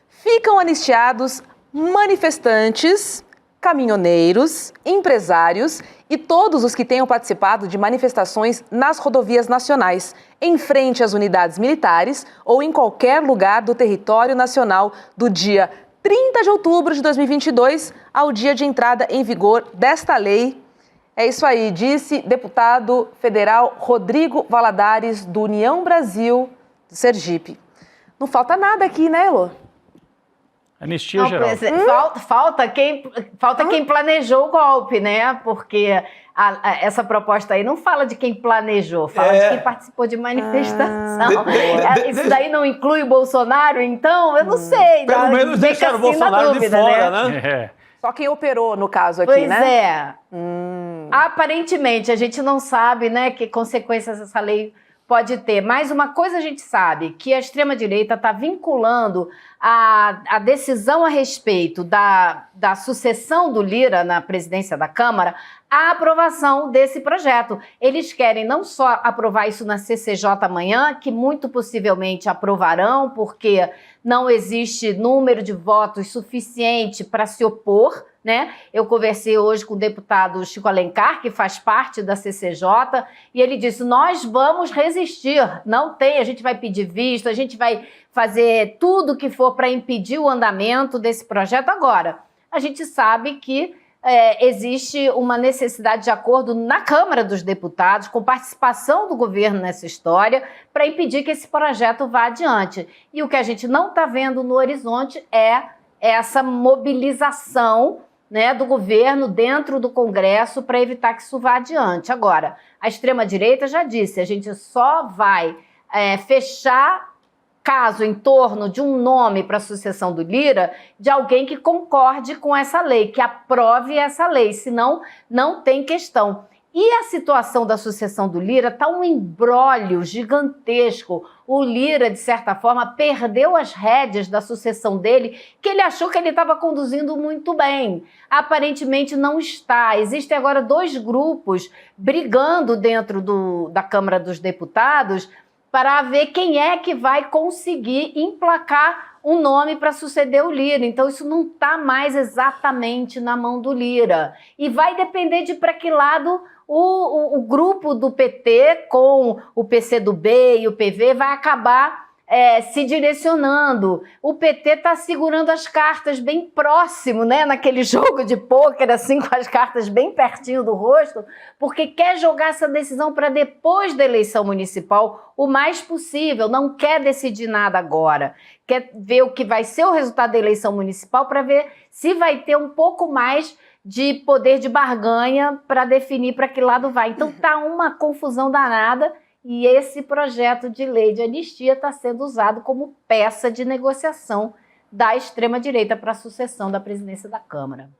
S1: Ficam anistiados manifestantes, caminhoneiros, empresários e todos os que tenham participado de manifestações nas rodovias nacionais, em frente às unidades militares ou em qualquer lugar do território nacional do dia 30 de outubro de 2022 ao dia de entrada em vigor desta lei. É isso aí, disse deputado federal Rodrigo Valadares, do União Brasil, do Sergipe. Não falta nada aqui, né, Elô?
S3: Anistia geral.
S5: Falta quem planejou o golpe, né? Porque essa proposta aí não fala de quem planejou, fala de quem participou de manifestação. Isso daí não inclui o Bolsonaro, então? Eu não sei.
S4: Pelo menos deixaram o Bolsonaro de fora, né?
S1: Só quem operou, no caso aqui,
S5: pois
S1: né?
S5: Pois é. Aparentemente, a gente não sabe, né, que consequências essa lei pode ter. Mas uma coisa a gente sabe, que a extrema-direita está vinculando a decisão a respeito da sucessão do Lira na presidência da Câmara à aprovação desse projeto. Eles querem não só aprovar isso na CCJ amanhã, que muito possivelmente aprovarão, porque não existe número de votos suficiente para se opor, né? Eu conversei hoje com o deputado Chico Alencar, que faz parte da CCJ, e ele disse, nós vamos resistir, não tem, a gente vai pedir visto, a gente vai fazer tudo que for para impedir o andamento desse projeto. Agora, a gente sabe que existe uma necessidade de acordo na Câmara dos Deputados, com participação do governo nessa história, para impedir que esse projeto vá adiante. E o que a gente não está vendo no horizonte é essa mobilização, né, do governo dentro do Congresso para evitar que isso vá adiante. Agora, a extrema-direita já disse, a gente só vai fechar caso em torno de um nome para a sucessão do Lira, de alguém que concorde com essa lei, que aprove essa lei, senão não tem questão. E a situação da sucessão do Lira está um imbróglio gigantesco. O Lira, de certa forma, perdeu as rédeas da sucessão dele, que ele achou que ele estava conduzindo muito bem. Aparentemente não está. Existem agora 2 grupos brigando dentro da Câmara dos Deputados para ver quem é que vai conseguir emplacar um nome para suceder o Lira. Então, isso não está mais exatamente na mão do Lira. E vai depender de para que lado o grupo do PT com o PCdoB e o PV vai acabar se direcionando. O PT está segurando as cartas bem próximo, né, naquele jogo de pôquer, assim, com as cartas bem pertinho do rosto, porque quer jogar essa decisão para depois da eleição municipal o mais possível, não quer decidir nada agora. Quer ver o que vai ser o resultado da eleição municipal para ver se vai ter um pouco mais de poder de barganha para definir para que lado vai. Então tá uma confusão danada e esse projeto de lei de anistia está sendo usado como peça de negociação da extrema-direita para a sucessão da presidência da Câmara.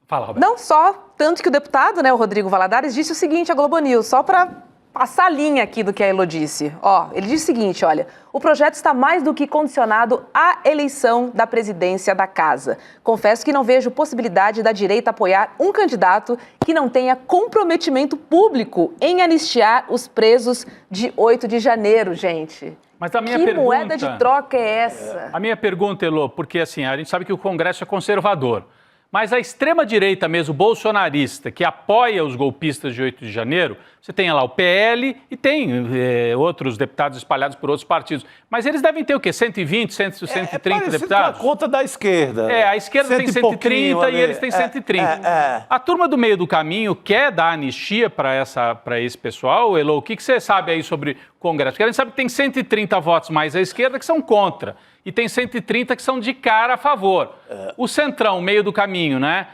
S3: Fala, Roberto.
S1: Não só, tanto que o deputado, o Rodrigo Valadares, disse o seguinte à Globo News, só para passar a linha aqui do que a Elô disse. Ele disse o seguinte, olha, o projeto está mais do que condicionado à eleição da presidência da casa. Confesso que não vejo possibilidade da direita apoiar um candidato que não tenha comprometimento público em anistiar os presos de 8 de janeiro, gente.
S3: Mas a minha
S1: que
S3: pergunta,
S1: moeda de troca é essa?
S3: A minha pergunta, Elô, porque assim, a gente sabe que o Congresso é conservador, mas a extrema-direita mesmo, bolsonarista, que apoia os golpistas de 8 de janeiro, Você tem lá o PL e tem outros deputados espalhados por outros partidos. Mas eles devem ter o quê? 120, 130 deputados?
S4: Com a conta da esquerda.
S3: A esquerda tem 130 e eles têm 130. A turma do meio do caminho quer dar anistia para esse pessoal, Elo? O que você sabe aí sobre o Congresso? Porque a gente sabe que tem 130 votos mais à esquerda que são contra e tem 130 que são de cara a favor. O centrão, meio do caminho, né?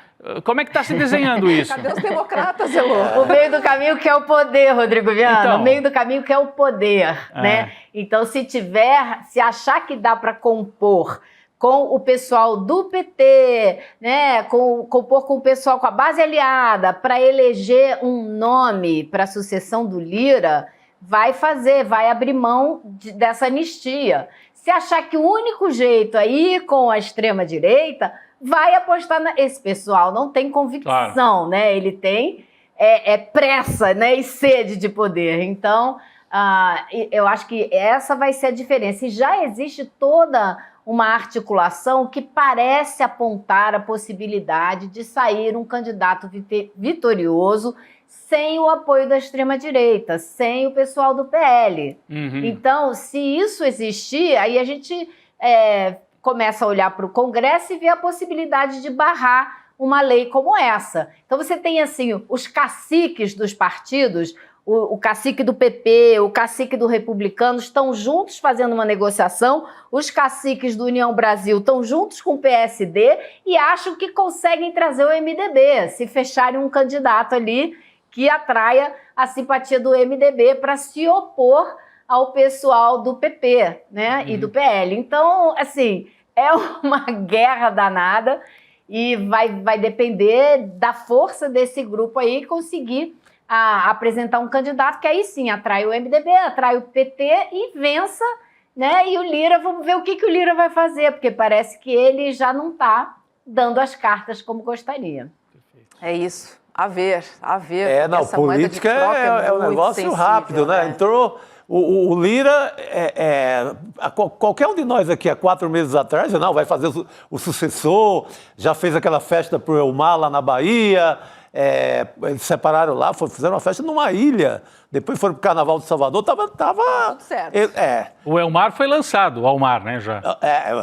S3: Como é que está se desenhando isso?
S1: Cadê os democratas, Elô?
S5: O meio do caminho que é o poder, Rodrigo Viana.
S3: Então,
S5: o meio do caminho que é o poder, né? Então, se achar que dá para compor com o pessoal do PT, né, compor com o pessoal, com a base aliada, para eleger um nome para a sucessão do Lira, vai abrir mão dessa anistia. Se achar que o único jeito é ir com a extrema-direita, vai apostar esse pessoal não tem convicção, claro, né? Ele tem pressa, né, e sede de poder. Então, eu acho que essa vai ser a diferença. E já existe toda uma articulação que parece apontar a possibilidade de sair um candidato vitorioso sem o apoio da extrema-direita, sem o pessoal do PL. Então, se isso existir, aí a gente começa a olhar para o Congresso e ver a possibilidade de barrar uma lei como essa. Então você tem assim, os caciques dos partidos, o cacique do PP, o cacique do Republicano estão juntos fazendo uma negociação, os caciques do União Brasil estão juntos com o PSD e acham que conseguem trazer o MDB, se fecharem um candidato ali que atraia a simpatia do MDB para se opor ao pessoal do PP, né, e do PL. Então, assim, é uma guerra danada e vai depender da força desse grupo aí conseguir apresentar um candidato que aí sim atrai o MDB, atrai o PT e vença, né? E o Lira, vamos ver o que o Lira vai fazer, porque parece que ele já não está dando as cartas como gostaria.
S1: É isso. A ver.
S4: Não, política é um negócio sensível, rápido, né? Entrou... O Lira, qualquer um de nós aqui há 4 meses atrás, não, vai fazer o sucessor, já fez aquela festa para o Elmar lá na Bahia, eles separaram lá, fizeram uma festa numa ilha, depois foram para o Carnaval de Salvador, tava
S1: tudo certo.
S3: O Elmar foi lançado, o Almar, né, já?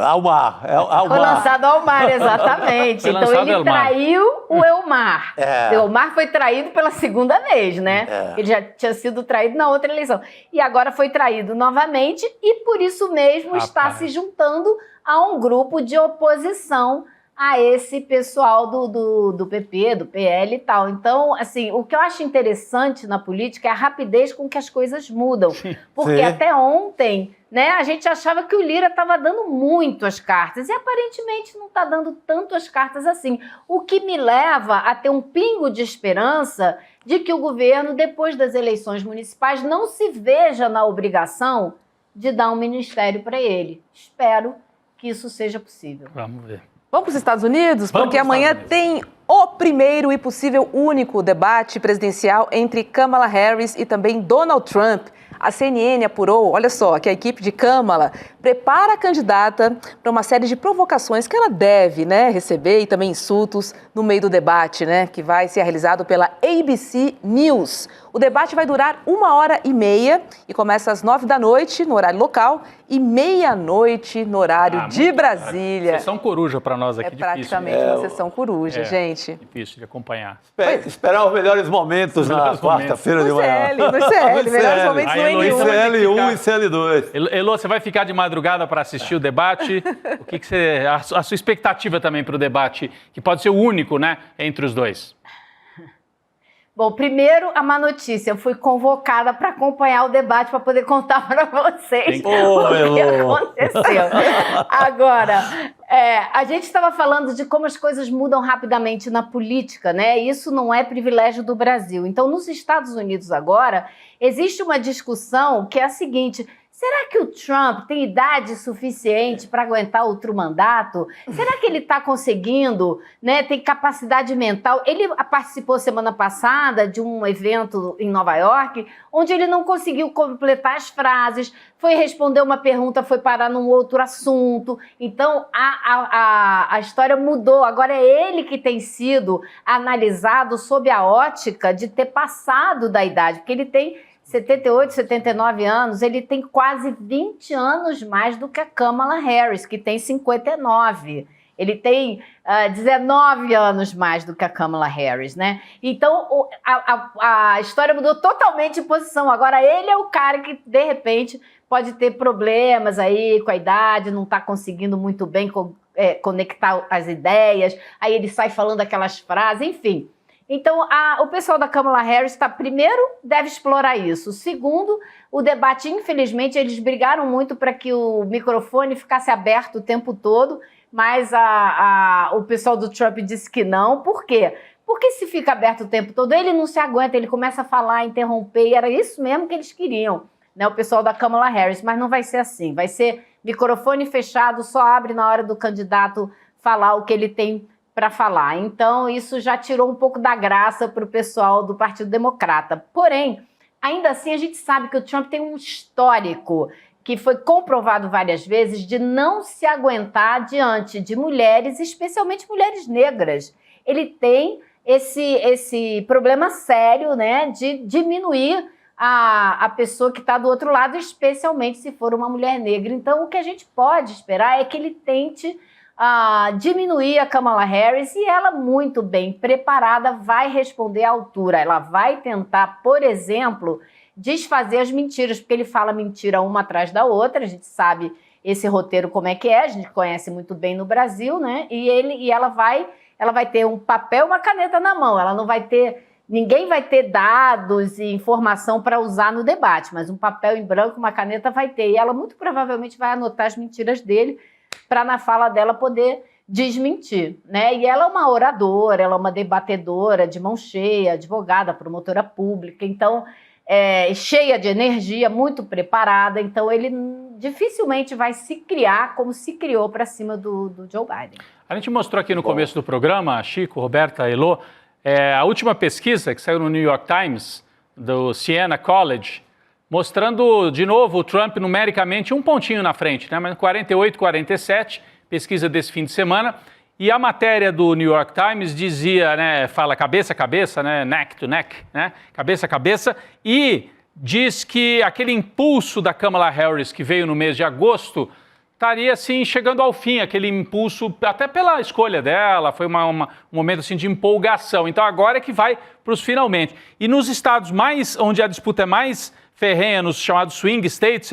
S4: Almar.
S5: Foi lançado ao Almar, exatamente. Então ele traiu o Elmar. O Elmar foi traído pela segunda vez, né? Ele já tinha sido traído na outra eleição. E agora foi traído novamente e por isso mesmo está se juntando a um grupo de oposição a esse pessoal do PP, do PL e tal. Então, assim, o que eu acho interessante na política é a rapidez com que as coisas mudam. Porque até ontem, né, a gente achava que o Lira estava dando muito as cartas e aparentemente não está dando tanto as cartas assim. O que me leva a ter um pingo de esperança de que o governo, depois das eleições municipais, não se veja na obrigação de dar um ministério para ele. Espero que isso seja possível.
S3: Vamos ver.
S1: Vamos para os Estados Unidos? Porque amanhã tem o primeiro e possível único debate presidencial entre Kamala Harris e também Donald Trump. A CNN apurou, olha só, que a equipe de Kamala prepara a candidata para uma série de provocações que ela deve, né, receber e também insultos no meio do debate, né, que vai ser realizado pela ABC News. O debate vai durar 1h30 e começa às 9 da noite, no horário local, e meia-noite no horário de Brasília.
S3: Sessão coruja para nós aqui, difícil.
S1: Praticamente uma sessão coruja, gente.
S3: Difícil de acompanhar.
S4: Esperar os melhores momentos na quarta-feira de manhã.
S1: No CL, melhores momentos no N1.
S4: CL1 e CL2.
S3: Elô, você vai ficar de madrugada para assistir o debate? O que você... A sua expectativa também para o debate, que pode ser o único, né, entre os dois?
S5: Bom, primeiro, a má notícia. Eu fui convocada para acompanhar o debate para poder contar para vocês o que aconteceu. Agora, a gente estava falando de como as coisas mudam rapidamente na política, né? Isso não é privilégio do Brasil. Então, nos Estados Unidos agora, existe uma discussão que é a seguinte: Será que o Trump tem idade suficiente para aguentar outro mandato? Será que ele está conseguindo, né, tem capacidade mental? Ele participou semana passada de um evento em Nova York, onde ele não conseguiu completar as frases, foi responder uma pergunta, foi parar num outro assunto. Então, a história mudou. Agora é ele que tem sido analisado sob a ótica de ter passado da idade, porque ele tem 78, 79 anos, ele tem quase 20 anos mais do que a Kamala Harris, que tem 59. Ele tem 19 anos mais do que a Kamala Harris, né? Então, a história mudou totalmente de posição. Agora, ele é o cara que, de repente, pode ter problemas aí com a idade, não está conseguindo muito bem conectar as ideias, aí ele sai falando aquelas frases, enfim. Então, o pessoal da Kamala Harris primeiro, deve explorar isso. Segundo, o debate, infelizmente, eles brigaram muito para que o microfone ficasse aberto o tempo todo, mas o pessoal do Trump disse que não. Por quê? Porque se fica aberto o tempo todo, ele não se aguenta, ele começa a falar, interromper, e era isso mesmo que eles queriam, né? O pessoal da Kamala Harris, mas não vai ser assim. Vai ser microfone fechado, só abre na hora do candidato falar o que ele tem para falar. Então, isso já tirou um pouco da graça para o pessoal do Partido Democrata. Porém, ainda assim, a gente sabe que o Trump tem um histórico que foi comprovado várias vezes de não se aguentar diante de mulheres, especialmente mulheres negras. Ele tem esse problema sério, né, de diminuir a pessoa que está do outro lado, especialmente se for uma mulher negra. Então, o que a gente pode esperar é que ele tente diminuir a Kamala Harris, e ela, muito bem preparada, vai responder à altura. Ela vai tentar, por exemplo, desfazer as mentiras, porque ele fala mentira uma atrás da outra. A gente sabe esse roteiro como é que é, a gente conhece muito bem no Brasil, né? E ela vai ter um papel, uma caneta na mão. Ela não vai ter, ninguém vai ter dados e informação para usar no debate, mas um papel em branco, uma caneta vai ter. E ela muito provavelmente vai anotar as mentiras dele para na fala dela poder desmentir, né? E ela é uma oradora, ela é uma debatedora de mão cheia, advogada, promotora pública, então cheia de energia, muito preparada. Então ele dificilmente vai se criar como se criou para cima do Joe Biden.
S3: A gente mostrou aqui no começo do programa, Chico, Roberta, Elô, a última pesquisa que saiu no New York Times, do Siena College, mostrando de novo o Trump numericamente um pontinho na frente, né? Mas 48, 47, pesquisa desse fim de semana. E a matéria do New York Times dizia, né, fala cabeça a cabeça, né, neck to neck, né, cabeça a cabeça, e diz que aquele impulso da Kamala Harris que veio no mês de agosto estaria assim chegando ao fim, aquele impulso, até pela escolha dela, foi um momento assim de empolgação. Então agora é que vai para os finalmente. E nos estados onde a disputa é mais ferrenha, nos chamados swing states,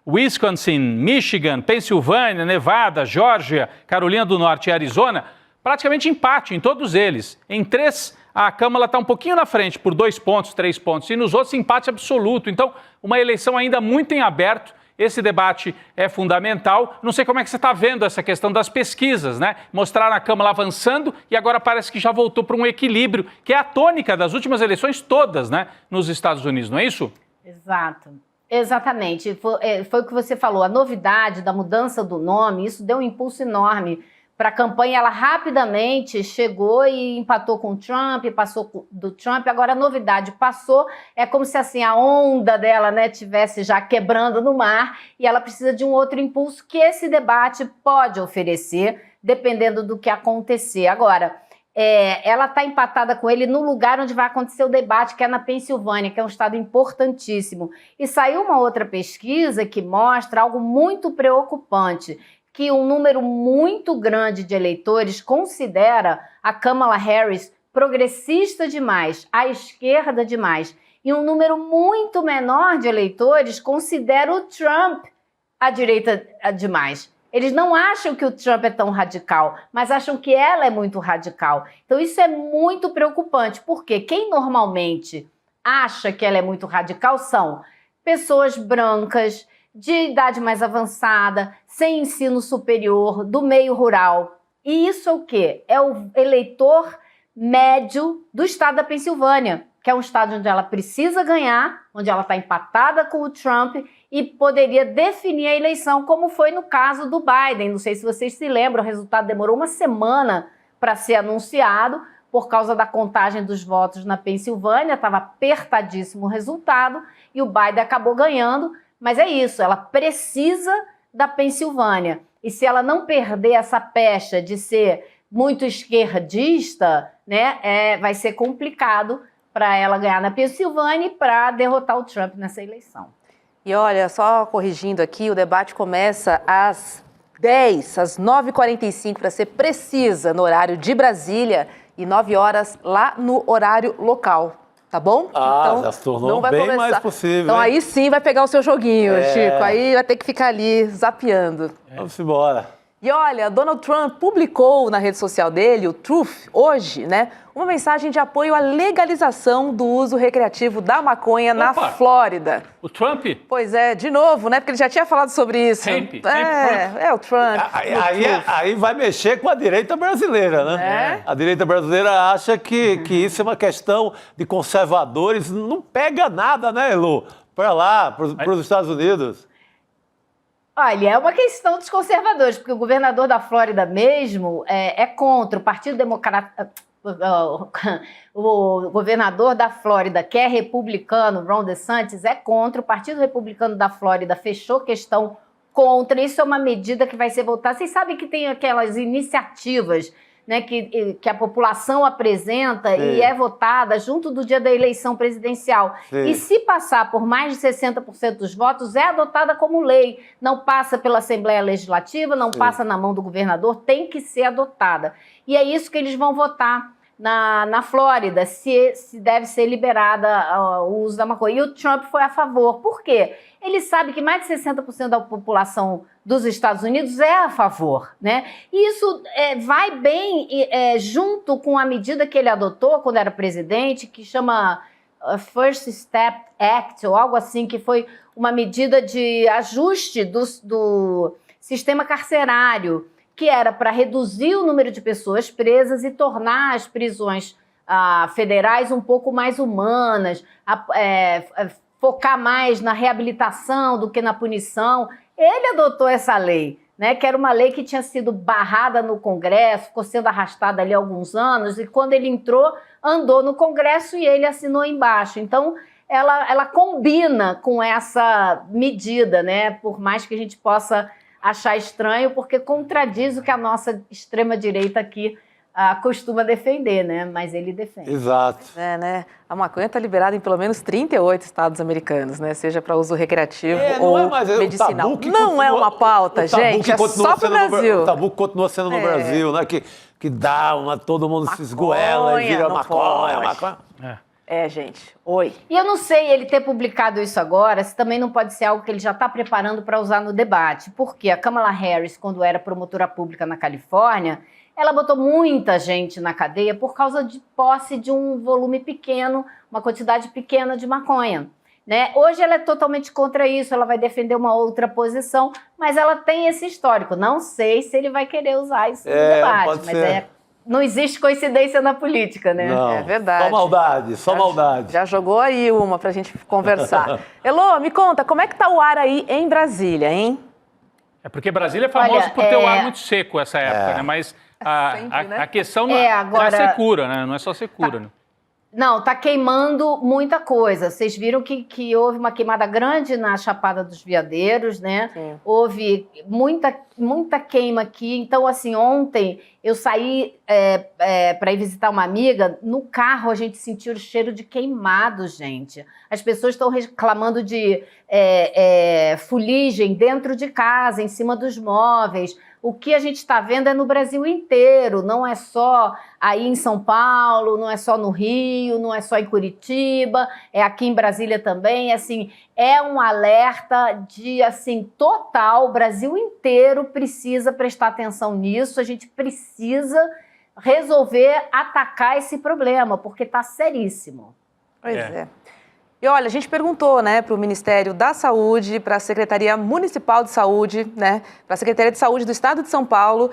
S3: Wisconsin, Michigan, Pensilvânia, Nevada, Geórgia, Carolina do Norte e Arizona, praticamente empate em todos eles. Em 3, a Kamala está um pouquinho na frente, por 2 pontos, 3 pontos, e nos outros empate absoluto. Então, uma eleição ainda muito em aberto. Esse debate é fundamental. Não sei como é que você está vendo essa questão das pesquisas, né? Mostraram a Kamala avançando e agora parece que já voltou para um equilíbrio, que é a tônica das últimas eleições todas, né, nos Estados Unidos, não é isso?
S5: Exato. Exatamente. Foi o que você falou, a novidade da mudança do nome, isso deu um impulso enorme para a campanha. Ela rapidamente chegou e empatou com o Trump, passou do Trump. Agora a novidade passou, é como se assim a onda dela, né, tivesse já quebrando no mar, e ela precisa de um outro impulso que esse debate pode oferecer, dependendo do que acontecer. Agora, ela está empatada com ele no lugar onde vai acontecer o debate, que é na Pensilvânia, que é um estado importantíssimo. E saiu uma outra pesquisa que mostra algo muito preocupante, que um número muito grande de eleitores considera a Kamala Harris progressista demais, à esquerda demais, e um número muito menor de eleitores considera o Trump à direita demais. Eles não acham que o Trump é tão radical, mas acham que ela é muito radical. Então isso é muito preocupante, porque quem normalmente acha que ela é muito radical são pessoas brancas, de idade mais avançada, sem ensino superior, do meio rural. E isso é o quê? É o eleitor médio do estado da Pensilvânia, que é um estado onde ela precisa ganhar, onde ela está empatada com o Trump, e poderia definir a eleição, como foi no caso do Biden. Não sei se vocês se lembram, o resultado demorou uma semana para ser anunciado, por causa da contagem dos votos na Pensilvânia, estava apertadíssimo o resultado, e o Biden acabou ganhando, mas é isso, ela precisa da Pensilvânia. E se ela não perder essa pecha de ser muito esquerdista, né, vai ser complicado para ela ganhar na Pensilvânia e para derrotar o Trump nessa eleição.
S1: E olha, só corrigindo aqui, o debate começa às 10, às 9h45, para ser precisa, no horário de Brasília, e 9 horas lá no horário local. Tá bom?
S4: Então, já se tornou bem começar mais possível.
S1: Então,
S4: hein?
S1: aí sim vai pegar o seu joguinho, Chico. Aí vai ter que ficar ali zapeando.
S4: Vamos embora.
S1: E olha, Donald Trump publicou na rede social dele, o Truth, hoje, né, uma mensagem de apoio à legalização do uso recreativo da maconha na Flórida.
S3: O Trump?
S1: Pois é, de novo, né, porque ele já tinha falado sobre isso.
S3: Sempre.
S1: É o Trump.
S4: Aí vai mexer com a direita brasileira, né? A direita brasileira acha que isso é uma questão de conservadores, não pega nada, né, Elu? Para lá, para os Estados Unidos.
S5: Olha, é uma questão dos conservadores, porque o governador da Flórida mesmo é contra. O Partido Democrata, o governador da Flórida, que é republicano, Ron DeSantis, é contra. O Partido Republicano da Flórida fechou questão contra. Isso é uma medida que vai ser votada. Vocês sabem que tem aquelas iniciativas, né, que a população apresenta e é votada junto do dia da eleição presidencial. E se passar por mais de 60% dos votos, é adotada como lei. Não passa pela Assembleia Legislativa, não passa na mão do governador, tem que ser adotada. E é isso que eles vão votar na Flórida, se deve ser liberada o uso da maconha. E o Trump foi a favor. Por quê? Ele sabe que mais de 60% da população dos Estados Unidos é a favor, né? E isso vai bem junto com a medida que ele adotou quando era presidente, que chama First Step Act, ou algo assim, que foi uma medida de ajuste do sistema carcerário, que era para reduzir o número de pessoas presas e tornar as prisões federais um pouco mais humanas, focar mais na reabilitação do que na punição. Ele adotou essa lei, né, que era uma lei que tinha sido barrada no Congresso, ficou sendo arrastada ali há alguns anos, e quando ele entrou, andou no Congresso e ele assinou embaixo. Então, ela combina com essa medida, né, por mais que a gente possa achar estranho, porque contradiz o que a nossa extrema-direita aqui costuma defender, né? Mas ele defende.
S4: Exato.
S1: Né? A maconha está liberada em pelo menos 38 estados americanos, né? Seja para uso recreativo ou medicinal. Não é uma pauta, gente, é só para o Brasil.
S4: O tabu continua sendo no Brasil, né? Que dá todo mundo maconha, se esgoela e vira maconha.
S1: Gente. Oi.
S5: E eu não sei ele ter publicado isso agora, se também não pode ser algo que ele já está preparando para usar no debate. Porque a Kamala Harris, quando era promotora pública na Califórnia, ela botou muita gente na cadeia por causa de posse de um volume pequeno, uma quantidade pequena de maconha, né? Hoje ela é totalmente contra isso, ela vai defender uma outra posição, mas ela tem esse histórico. Não sei se ele vai querer usar isso no debate, mas não existe coincidência na política, né?
S4: Não,
S1: é verdade.
S4: Só maldade.
S1: Já jogou aí uma pra gente conversar. Elô, me conta, como é que tá o ar aí em Brasília, hein?
S3: É porque Brasília é famoso por ter o ar muito seco essa época, né? Mas a questão não é secura, né? Não é só secura, né?
S5: Não, tá queimando muita coisa. Vocês viram que houve uma queimada grande na Chapada dos Veadeiros, né? Sim. Houve muita queima aqui. Então, assim, ontem eu saí para ir visitar uma amiga. No carro a gente sentiu o cheiro de queimado, gente. As pessoas estão reclamando de fuligem dentro de casa, em cima dos móveis. O que a gente está vendo é no Brasil inteiro, não é só aí em São Paulo, não é só no Rio, não é só em Curitiba, é aqui em Brasília também. Assim, é um alerta de total. O Brasil inteiro precisa prestar atenção nisso, a gente precisa resolver atacar esse problema, porque está seríssimo.
S1: Pois é. E olha, a gente perguntou, né, para o Ministério da Saúde, para a Secretaria Municipal de Saúde, né, para a Secretaria de Saúde do Estado de São Paulo,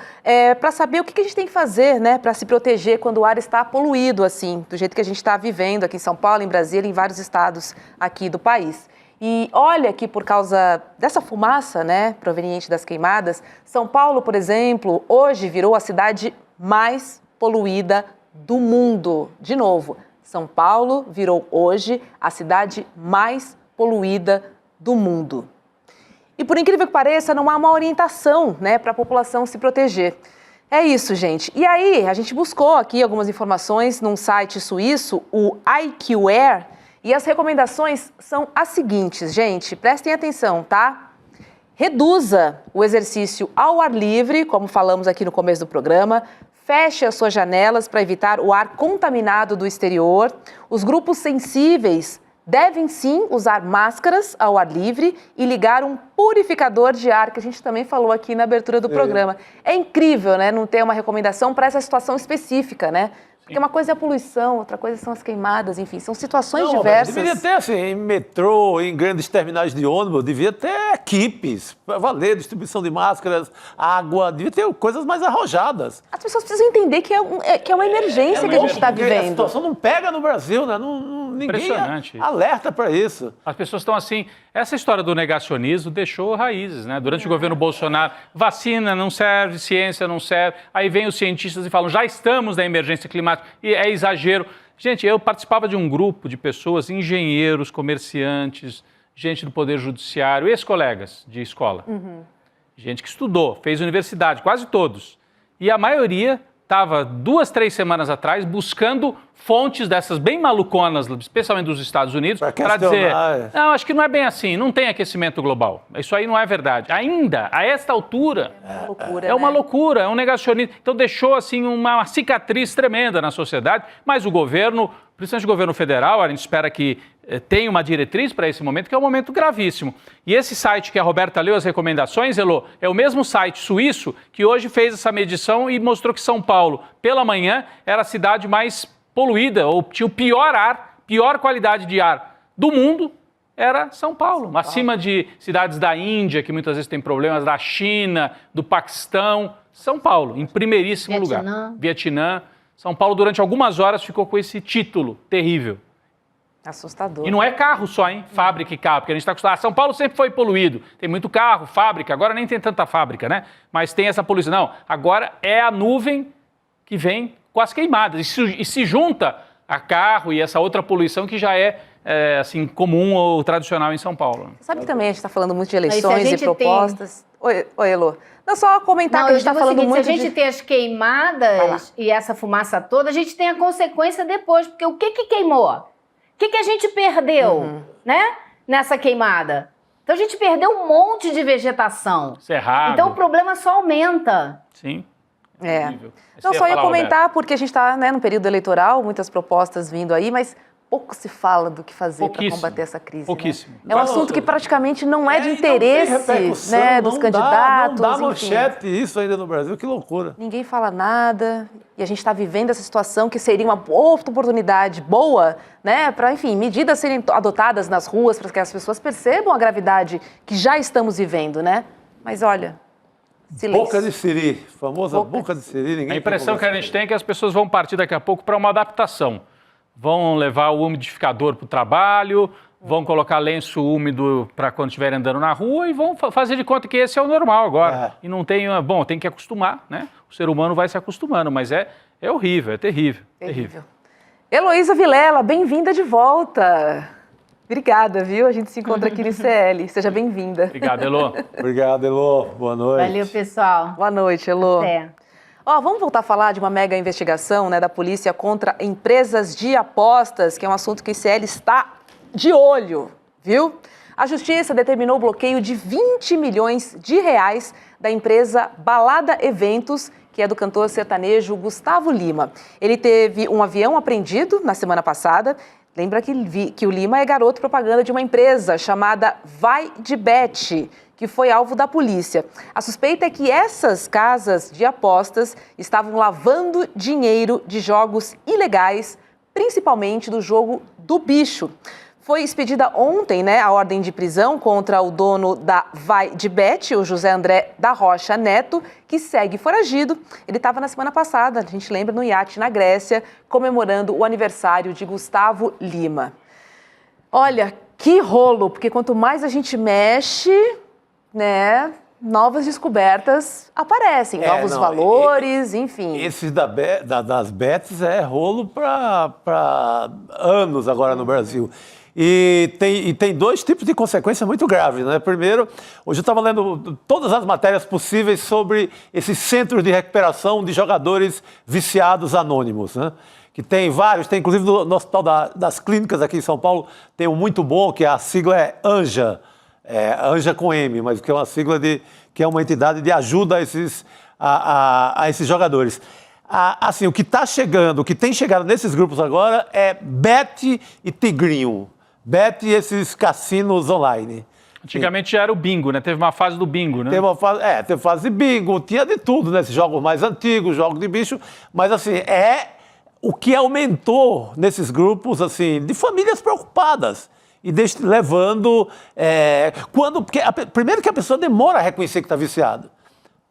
S1: para saber o que a gente tem que fazer, né, para se proteger quando o ar está poluído, assim, do jeito que a gente está vivendo aqui em São Paulo, em Brasília, em vários estados aqui do país. E olha que por causa dessa fumaça, né, proveniente das queimadas, São Paulo, por exemplo, hoje virou a cidade mais poluída do mundo. De novo, São Paulo virou hoje a cidade mais poluída do mundo. E por incrível que pareça, não há uma orientação, né, para a população se proteger. É isso, gente. E aí, a gente buscou aqui algumas informações num site suíço, o IQAir, e as recomendações são as seguintes, gente. Prestem atenção, tá? Reduza o exercício ao ar livre, como falamos aqui no começo do programa. Feche as suas janelas para evitar o ar contaminado do exterior. Os grupos sensíveis devem sim usar máscaras ao ar livre e ligar um purificador de ar, que a gente também falou aqui na abertura do programa. É incrível, né, não ter uma recomendação para essa situação específica, né? Porque uma coisa é a poluição, outra coisa são as queimadas, enfim, são situações diversas.
S4: Deveria ter, assim, em metrô, em grandes terminais de ônibus, devia ter equipes para valer distribuição de máscaras, água, devia ter coisas mais arrojadas.
S1: As pessoas precisam entender que é uma emergência que a gente está vivendo.
S4: A situação não pega no Brasil, né? Ninguém alerta para isso.
S3: As pessoas estão assim... Essa história do negacionismo deixou raízes, né? Durante o governo Bolsonaro, vacina não serve, ciência não serve. Aí vem os cientistas e falam, já estamos na emergência climática. E é exagero. Gente, eu participava de um grupo de pessoas, engenheiros, comerciantes, gente do Poder Judiciário, ex-colegas de escola. Gente que estudou, fez universidade, quase todos. E a maioria estava 2, 3 semanas atrás buscando fontes dessas bem maluconas, especialmente dos Estados Unidos, para dizer, não, acho que não é bem assim, não tem aquecimento global. Isso aí não é verdade. Ainda, a esta altura, é uma loucura, é um negacionismo. Então deixou assim uma cicatriz tremenda na sociedade, mas o governo, principalmente o governo federal, a gente espera que tenha uma diretriz para esse momento, que é um momento gravíssimo. E esse site que a Roberta leu as recomendações, Elô, é o mesmo site suíço que hoje fez essa medição e mostrou que São Paulo, pela manhã, era a cidade mais poluída, ou tinha o pior ar, pior qualidade de ar do mundo, era São Paulo. Acima de cidades da Índia, que muitas vezes tem problemas, da China, do Paquistão, São Paulo, em primeiríssimo lugar. Vietnã. São Paulo, durante algumas horas, ficou com esse título terrível.
S1: Assustador.
S3: E não é carro só, hein? Fábrica e carro, porque a gente está acostumado. São Paulo sempre foi poluído. Tem muito carro, fábrica, agora nem tem tanta fábrica, né? Mas tem essa poluição. Não, agora é a nuvem que vem com as queimadas. E se junta a carro e essa outra poluição que já é assim, comum ou tradicional em São Paulo.
S1: Sabe que também a gente está falando muito de eleições e propostas. Oi, Elô. Não, só comentar que a gente está falando muito
S5: se a gente tem as queimadas e essa fumaça toda, a gente tem a consequência depois. Porque o que queimou? O que a gente perdeu, né, nessa queimada? Então a gente perdeu um monte de vegetação.
S3: Cerrado.
S5: Então o problema só aumenta.
S3: Sim.
S1: Não, só ia comentar, porque a gente está, né, no período eleitoral, muitas propostas vindo aí, mas pouco se fala do que fazer para combater essa crise.
S3: Pouquíssimo.
S1: Né? É um assunto que praticamente não é de interesse, né, dos candidatos.
S4: Não dá manchete isso ainda no Brasil, que loucura.
S1: Ninguém fala nada e a gente está vivendo essa situação que seria uma outra oportunidade boa, né, para, enfim, medidas serem adotadas nas ruas para que as pessoas percebam a gravidade que já estamos vivendo, né? Mas olha, silêncio.
S4: Boca de siri, famosa boca de siri. Ninguém
S3: a impressão que a gente tem é que as pessoas vão partir daqui a pouco para uma adaptação. Vão levar o umidificador para o trabalho, vão colocar lenço úmido para quando estiverem andando na rua e vão fazer de conta que esse é o normal agora. E não tem... Bom, tem que acostumar, né? O ser humano vai se acostumando, mas é horrível, é terrível. Terrível.
S1: Heloísa Vilela, bem-vinda de volta. Obrigada, viu? A gente se encontra aqui no ICL. Seja bem-vinda.
S3: Obrigado, Elô.
S4: Obrigado, Elô. Boa noite.
S5: Valeu, pessoal.
S1: Boa noite, Elô.
S5: Até.
S1: Vamos voltar a falar de uma mega investigação, né, da polícia contra empresas de apostas, que é um assunto que o ICL está de olho, viu? A Justiça determinou o bloqueio de 20 milhões de reais da empresa Balada Eventos, que é do cantor sertanejo Gustavo Lima. Ele teve um avião apreendido na semana passada. Lembra que o Lima é garoto propaganda de uma empresa chamada Vai de Bet, que foi alvo da polícia. A suspeita é que essas casas de apostas estavam lavando dinheiro de jogos ilegais, principalmente do jogo do bicho. Foi expedida ontem, né, a ordem de prisão contra o dono da Vai de Bet, o José André da Rocha Neto, que segue foragido. Ele estava na semana passada, a gente lembra, no iate na Grécia, comemorando o aniversário de Gustavo Lima. Olha, Que rolo, porque quanto mais a gente mexe, né, novas descobertas aparecem, novos valores, enfim.
S4: Esses das bets é rolo para anos agora no Brasil. E tem dois tipos de consequências muito graves, né? Primeiro, hoje eu estava lendo todas as matérias possíveis sobre esses centros de recuperação de jogadores viciados anônimos, né? Que tem vários, tem inclusive no Hospital das Clínicas aqui em São Paulo, tem um muito bom, que a sigla é ANJA, ANJA com M, mas que é uma sigla que é uma entidade de ajuda a esses jogadores. Assim, o que está chegando, o que tem chegado nesses grupos agora é Bet e Tigrinho. Bet e esses cassinos online.
S3: Antigamente já era o bingo, né? Teve uma fase do bingo, né?
S4: Teve fase de bingo, tinha de tudo, né? Esses jogos mais antigos, jogos de bicho, mas assim, o que aumentou nesses grupos, assim, de famílias preocupadas e levando... primeiro que a pessoa demora a reconhecer que está viciado.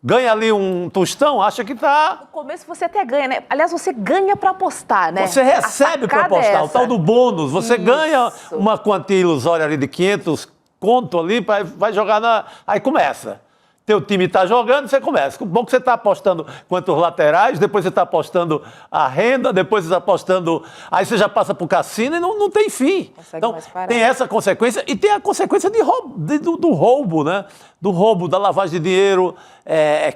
S4: Ganha ali um tostão, acha que está...
S1: No começo você até ganha, né? Aliás, você ganha para apostar, né?
S4: Você recebe para apostar, o tal do bônus. Você ganha uma quantia ilusória ali de 500 conto ali, vai jogar aí começa. Teu time está jogando, você começa. Bom que você está apostando quantos laterais, depois você está apostando a renda, depois você está apostando... Aí você já passa para o cassino e não tem fim. Então, tem essa consequência e tem a consequência do roubo, né? Do roubo, da lavagem de dinheiro,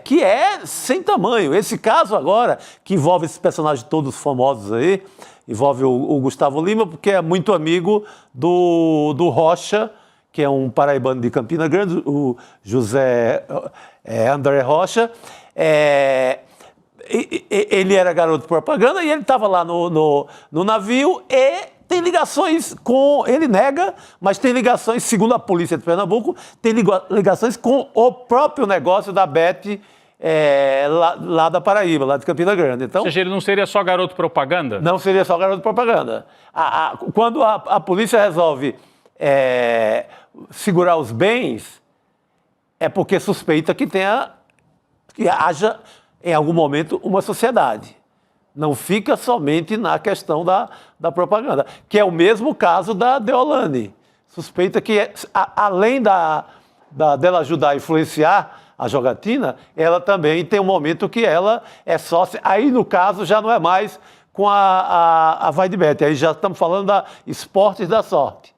S4: que é sem tamanho. Esse caso agora, que envolve esses personagens todos famosos aí, envolve o Gustavo Lima, porque é muito amigo do Rocha, que é um paraibano de Campina Grande, o José André Rocha. Ele era garoto de propaganda e ele estava lá no navio e tem ligações com... Ele nega, mas tem ligações, segundo a polícia de Pernambuco, tem ligações com o próprio negócio da Bet lá da Paraíba, lá de Campina Grande. Então,
S3: ou seja, ele não seria só garoto propaganda?
S4: Não seria só garoto de propaganda. Quando a polícia resolve... segurar os bens, é porque suspeita que haja, em algum momento, uma sociedade. Não fica somente na questão da propaganda, que é o mesmo caso da Deolane. Suspeita que, além dela ajudar a influenciar a jogatina, ela também tem um momento que ela é sócia. Aí, no caso, já não é mais com a Vai de Bet, aí já estamos falando da Esportes da Sorte.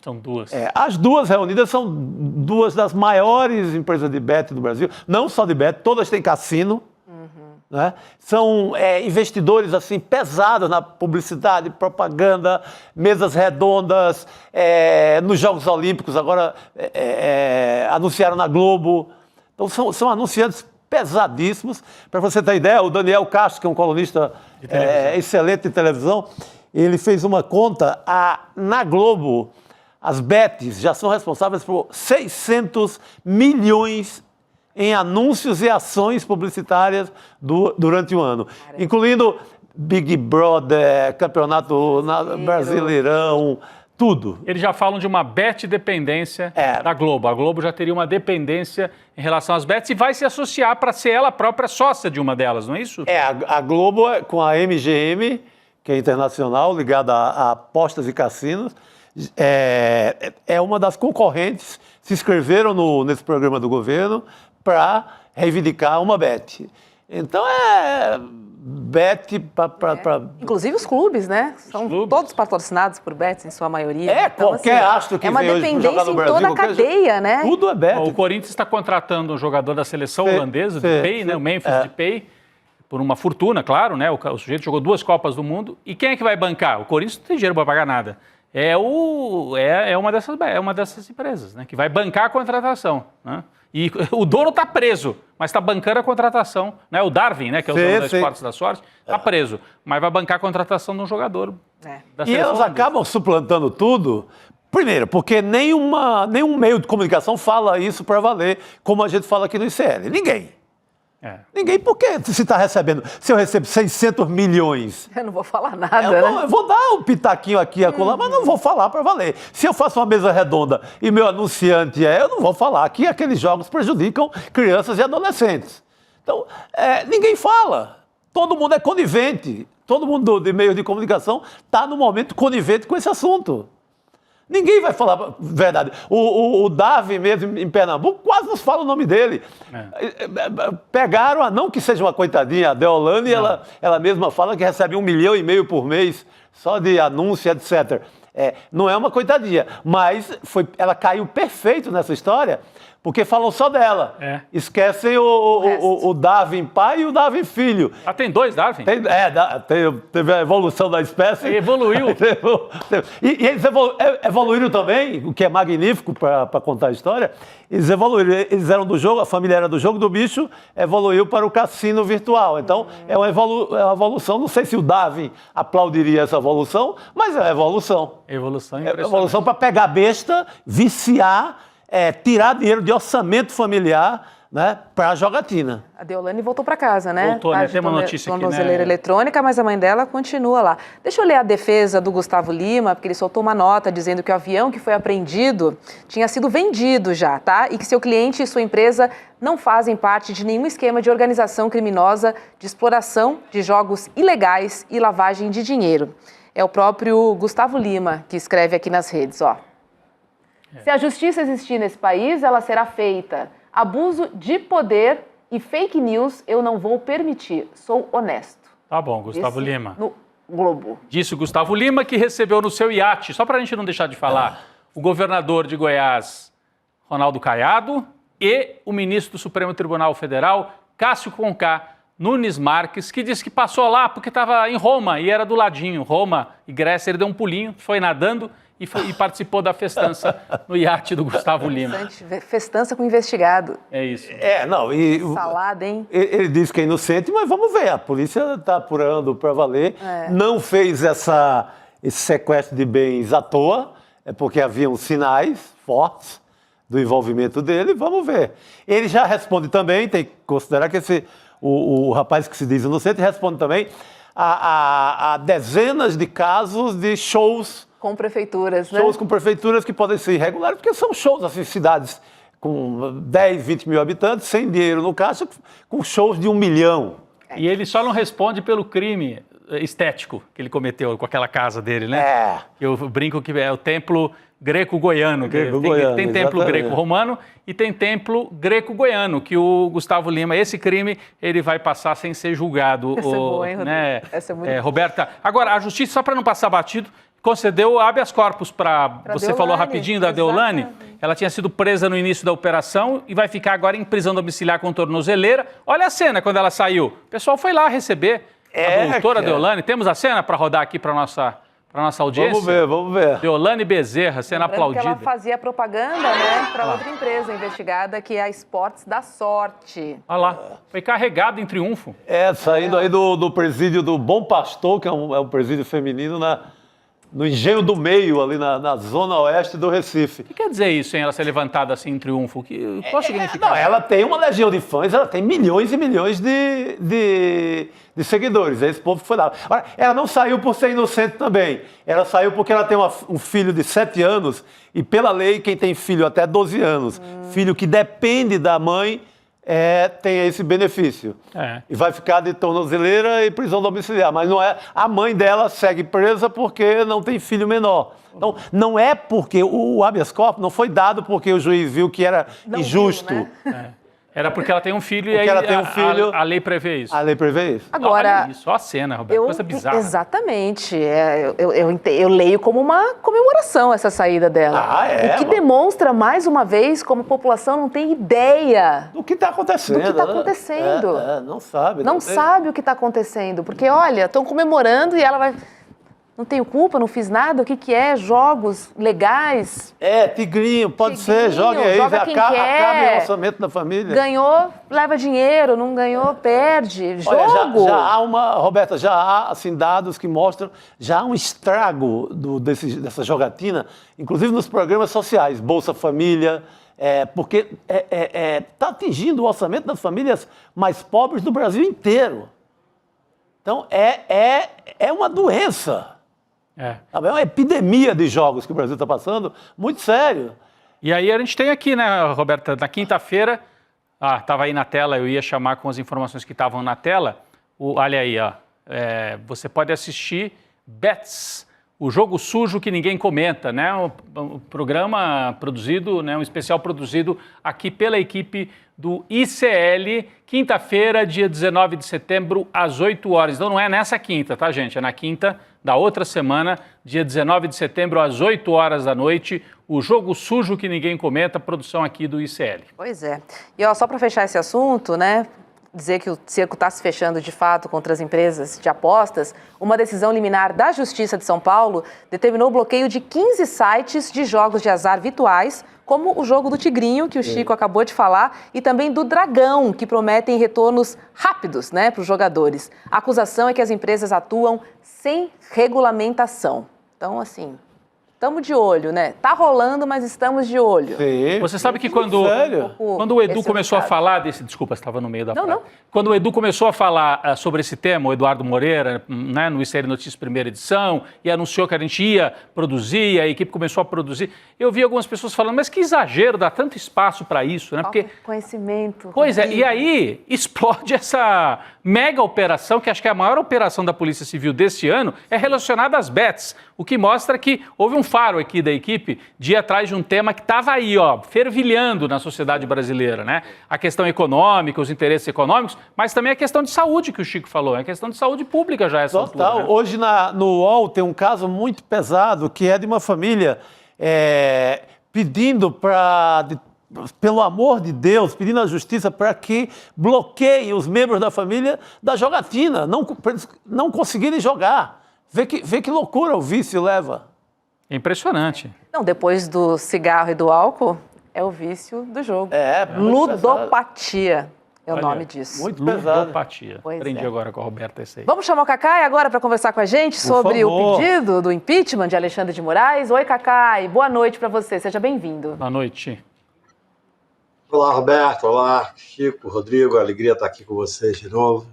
S3: São duas.
S4: As duas reunidas são duas das maiores empresas de bet do Brasil. Não só de bet, todas têm cassino. Né? São investidores assim, pesados na publicidade, propaganda, mesas redondas. Nos Jogos Olímpicos, agora anunciaram na Globo. Então são anunciantes pesadíssimos. Para você ter ideia, o Daniel Castro, que é um colunista excelente de televisão, ele fez uma conta, na Globo, as bets já são responsáveis por 600 milhões em anúncios e ações publicitárias durante o ano, incluindo Big Brother, Campeonato Brasileirão, tudo.
S3: Eles já falam de uma bet dependência da Globo. A Globo já teria uma dependência em relação às bets e vai se associar para ser ela própria sócia de uma delas, não é isso?
S4: A Globo, com a MGM, que é internacional, ligada a apostas e cassinos, é uma das concorrentes, se inscreveram nesse programa do governo para reivindicar uma bet. Então bet para...
S1: Inclusive os clubes, né? São todos patrocinados por bets, em sua maioria. Então,
S4: qualquer astro que
S1: vem hoje jogar no Brasil. É uma dependência em toda a cadeia, né?
S4: Tudo é bet.
S3: O Corinthians está contratando um jogador da seleção holandesa, de Depay, né? O Memphis Depay, por uma fortuna, claro, né? O sujeito jogou 2 Copas do Mundo. E quem é que vai bancar? O Corinthians não tem dinheiro para pagar nada. É uma dessas empresas, né? Que vai bancar a contratação, né? E o dono está preso, mas está bancando a contratação, né? O Darwin, né? Que é o dono da Esportes da Sorte, está preso, mas vai bancar a contratação de um jogador da seleção.
S4: E eles acabam suplantando tudo. Primeiro, porque nenhum meio de comunicação fala isso para valer, como a gente fala aqui no ICL. Ninguém. Ninguém, porque se está recebendo, se eu recebo 600 milhões...
S1: Eu não vou falar nada, né?
S4: Eu vou dar um pitaquinho aqui e acolá, mas não vou falar para valer. Se eu faço uma mesa redonda e meu anunciante eu não vou falar que aqueles jogos prejudicam crianças e adolescentes. Então, ninguém fala. Todo mundo é conivente. Todo mundo de meio de comunicação está no momento conivente com esse assunto. Ninguém vai falar a verdade. O Davi mesmo em Pernambuco quase não fala o nome dele. Pegaram não que seja uma coitadinha, a Deolane, ela mesma fala que recebe 1,5 milhão por mês só de anúncio, etc. Não é uma coitadinha, mas ela caiu perfeito nessa história, porque falam só dela. Esquecem o Darwin pai e o Darwin filho.
S3: Tem 2 Darwin?
S4: Teve a evolução da espécie.
S3: Evoluiu.
S4: E eles evoluíram também, o que é magnífico para contar a história. Eles evoluíram. Eles eram do jogo, a família era do jogo do bicho, evoluiu para o cassino virtual. Então, é uma evolução. Não sei se o Darwin aplaudiria essa evolução, mas é uma evolução.
S3: Evolução impressionante.
S4: Evolução para pegar besta, viciar, tirar dinheiro de orçamento familiar, né, para a jogatina.
S1: A Deolane voltou para casa, né?
S3: Voltou, né? Tem uma notícia aqui,
S1: tornozeleira eletrônica, mas a mãe dela continua lá. Deixa eu ler a defesa do Gustavo Lima, porque ele soltou uma nota dizendo que o avião que foi apreendido tinha sido vendido já, tá? E que seu cliente e sua empresa não fazem parte de nenhum esquema de organização criminosa de exploração de jogos ilegais e lavagem de dinheiro. É o próprio Gustavo Lima que escreve aqui nas redes, ó. Se a justiça existir nesse país, ela será feita. Abuso de poder e fake news eu não vou permitir. Sou honesto.
S3: Tá bom, Gustavo Lima.
S1: No Globo.
S3: Disse o Gustavo Lima, que recebeu no seu iate, só para a gente não deixar de falar, o governador de Goiás, Ronaldo Caiado, e o ministro do Supremo Tribunal Federal, Cássio Conká Nunes Marques, que disse que passou lá porque estava em Roma e era do ladinho. Roma e Grécia, ele deu um pulinho, foi nadando e participou da festança no iate do Gustavo Lima.
S1: Festança com investigado.
S3: É isso.
S1: Salada, hein?
S4: Ele disse que é inocente, mas vamos ver. A polícia está apurando para valer. Não fez esse sequestro de bens à toa, porque haviam sinais fortes do envolvimento dele. Vamos ver. Ele já responde também, tem que considerar que o rapaz que se diz inocente responde também a dezenas de casos de shows
S1: com prefeituras, né?
S4: Shows com prefeituras que podem ser irregulares, porque são shows, assim, cidades com 10, 20 mil habitantes, sem dinheiro no caixa, com shows de 1 milhão.
S3: E ele só não responde pelo crime estético que ele cometeu com aquela casa dele, né? Eu brinco que é o templo greco-goiano. Tem templo greco-romano e tem templo greco-goiano, que o Gustavo Lima, esse crime, ele vai passar sem ser julgado.
S1: Essa é boa, hein, Rodrigo?
S3: Né?
S1: Essa é muito
S3: Roberta, agora, a justiça, só para não passar batido, concedeu habeas corpus para você
S1: Deolane,
S3: falou rapidinho da Deolane.
S1: Exatamente.
S3: Ela tinha sido presa no início da operação e vai ficar agora em prisão domiciliar com tornozeleira. Olha a cena quando ela saiu. O pessoal foi lá receber a doutora Deolane. Temos a cena para rodar aqui para nossa audiência?
S4: Vamos ver.
S3: Deolane Bezerra, sendo aplaudida.
S1: Ela fazia propaganda, né, para outra empresa investigada, que é a Esportes da Sorte.
S3: Olha lá, foi carregado em triunfo.
S4: Saindo aí do presídio do Bom Pastor, que é um presídio feminino no Engenho do Meio, ali na zona oeste do Recife.
S3: O que quer dizer isso, hein, ela ser levantada assim em triunfo? Qual significa?
S4: Não, ela tem uma legião de fãs, ela tem milhões e milhões de seguidores. É esse povo que foi lá. Agora, ela não saiu por ser inocente também. Ela saiu porque ela tem um filho de 7 anos e, pela lei, quem tem filho até 12 anos, filho que depende da mãe, tem esse benefício. E vai ficar de tornozeleira e prisão domiciliar. Mas não é. A mãe dela segue presa porque não tem filho menor. Então, não é porque o habeas corpus não foi dado porque o juiz viu que era injusto.
S1: Viu, né?
S3: Era porque ela tem um filho e aí
S4: ela tem um filho,
S3: a lei prevê isso.
S4: A lei prevê isso.
S1: Agora,
S3: olha isso, olha a cena, Roberto, coisa bizarra.
S1: Exatamente. Eu leio como uma comemoração essa saída dela. O que demonstra, mais uma vez, como a população não tem ideia
S4: do que está acontecendo. Não sabe.
S1: Não sabe o que está acontecendo. Porque, olha, estão comemorando e ela vai... Não tenho culpa, não fiz nada, o que é? Jogos legais?
S4: Tigrinho, pode ser, jogue aí, acabe o orçamento da família.
S1: Ganhou, leva dinheiro, não ganhou, perde. Jogo.
S4: Olha, Roberta, já há assim, dados que mostram, já há um estrago dessa jogatina, inclusive nos programas sociais, Bolsa Família, porque está atingindo o orçamento das famílias mais pobres do Brasil inteiro. Então, é uma doença. É uma epidemia de jogos que o Brasil está passando, muito sério.
S3: E aí a gente tem aqui, né, Roberta, na quinta-feira, estava aí na tela, eu ia chamar com as informações que estavam na tela, olha aí, você pode assistir Betts, o Jogo Sujo que Ninguém Comenta, né? Um programa produzido, né? Um especial produzido aqui pela equipe do ICL, quinta-feira, dia 19 de setembro, às 8 horas. Então não é nessa quinta, tá, gente? É na quinta da outra semana, dia 19 de setembro, às 8 horas da noite, o Jogo Sujo que Ninguém Comenta, produção aqui do ICL.
S1: Pois é. E ó, só para fechar esse assunto, né? Dizer que o cerco está se fechando de fato contra as empresas de apostas, uma decisão liminar da Justiça de São Paulo determinou o bloqueio de 15 sites de jogos de azar virtuais, como o jogo do Tigrinho, que o Chico acabou de falar, e também do Dragão, que prometem retornos rápidos, né, para os jogadores. A acusação é que as empresas atuam sem regulamentação. Então, assim, estamos de olho, né? Tá rolando, mas estamos de olho.
S4: Sim.
S3: Você sabe que quando o Edu começou a falar desse... Desculpa, estava no meio da frase.
S1: Não.
S3: Quando o Edu começou a falar sobre esse tema, o Eduardo Moreira, né, no ICL Notícias primeira edição, e anunciou que a gente ia produzir, a equipe começou a produzir, eu vi algumas pessoas falando, mas que exagero, dá tanto espaço para isso, né? Porque
S1: Conhecimento.
S3: Pois é, e aí explode essa mega operação, que acho que é a maior operação da Polícia Civil desse ano, é relacionada às bets, o que mostra que houve um faro aqui da equipe de ir atrás de um tema que estava aí, ó, fervilhando na sociedade brasileira, né? A questão econômica, os interesses econômicos, mas também a questão de saúde que o Chico falou, é a questão de saúde pública já essa
S4: Total.
S3: altura, né?
S4: Hoje no UOL tem um caso muito pesado que é de uma família pedindo pelo amor de Deus, pedindo à justiça para que bloqueiem os membros da família da jogatina, não conseguirem jogar. Vê que loucura o vício leva.
S3: É impressionante.
S1: Não, depois do cigarro e do álcool, é o vício do jogo. Ludopatia é o nome disso.
S4: Muito pesado.
S3: Ludopatia.
S1: Pois
S3: Aprendi
S1: é.
S3: agora com a Roberta esse aí.
S1: Vamos chamar o Cacai agora para conversar com a gente sobre o pedido do impeachment de Alexandre de Moraes. Oi, Cacai. Boa noite para você. Seja bem-vindo.
S3: Boa noite.
S6: Olá, Roberto. Olá, Chico, Rodrigo. Alegria estar aqui com vocês de novo.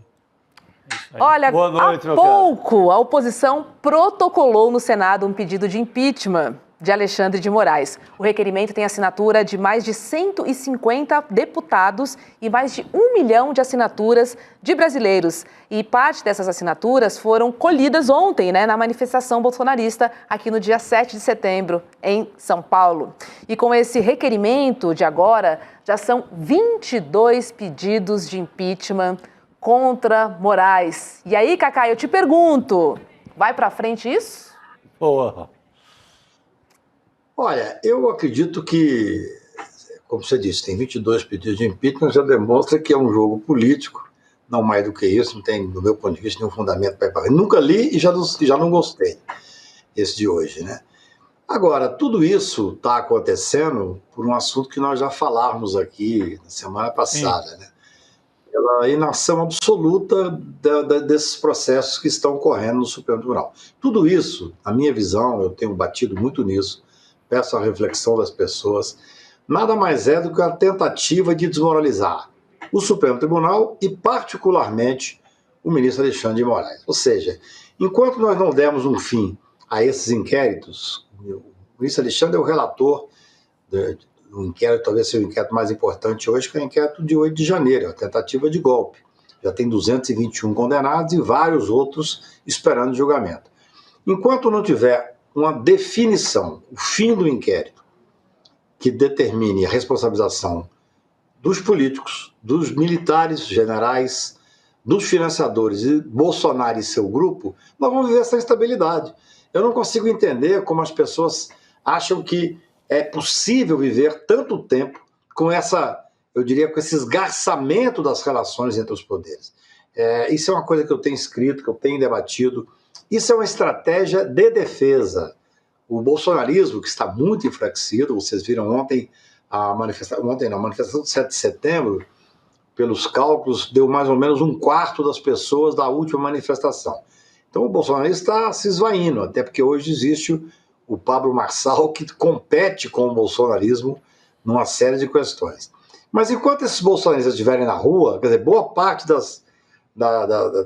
S1: Olha,
S4: Boa noite,
S1: há
S4: meu
S1: pouco a oposição protocolou no Senado um pedido de impeachment de Alexandre de Moraes. O requerimento tem assinatura de mais de 150 deputados e mais de 1 milhão de assinaturas de brasileiros. E parte dessas assinaturas foram colhidas ontem, né, na manifestação bolsonarista aqui no dia 7 de setembro, em São Paulo. E com esse requerimento de agora, já são 22 pedidos de impeachment contra Moraes. E aí, Cacai, eu te pergunto, vai para frente isso?
S4: Boa.
S6: Olha, eu acredito que, como você disse, tem 22 pedidos de impeachment, já demonstra que é um jogo político, não mais do que isso, não tem, do meu ponto de vista, nenhum fundamento para ir para frente. Nunca li e já não gostei, esse de hoje, né? Agora, tudo isso está acontecendo por um assunto que nós já falávamos aqui na semana passada, né? Pela inação absoluta desses processos que estão ocorrendo no Supremo Tribunal. Tudo isso, na minha visão, eu tenho batido muito nisso, peço a reflexão das pessoas, nada mais é do que a tentativa de desmoralizar o Supremo Tribunal e, particularmente, o ministro Alexandre de Moraes. Ou seja, enquanto nós não dermos um fim a esses inquéritos, o ministro Alexandre é o relator do inquérito, talvez seja o inquérito mais importante hoje, que é o inquérito de 8 de janeiro, a tentativa de golpe. Já tem 221 condenados e vários outros esperando julgamento. Enquanto não tiver uma definição, o fim do inquérito, que determine a responsabilização dos políticos, dos militares, generais, dos financiadores e Bolsonaro e seu grupo, nós vamos viver essa instabilidade. Eu não consigo entender como as pessoas acham que é possível viver tanto tempo com essa, eu diria, com esse esgarçamento das relações entre os poderes. Isso é uma coisa que eu tenho escrito, que eu tenho debatido. Isso é uma estratégia de defesa. O bolsonarismo, que está muito enfraquecido, vocês viram ontem a manifestação do 7 de setembro, pelos cálculos, deu mais ou menos 1/4 das pessoas da última manifestação. Então o bolsonarismo está se esvaindo, até porque hoje existe o Pablo Marçal, que compete com o bolsonarismo numa série de questões. Mas enquanto esses bolsonaristas estiverem na rua, quer dizer, boa parte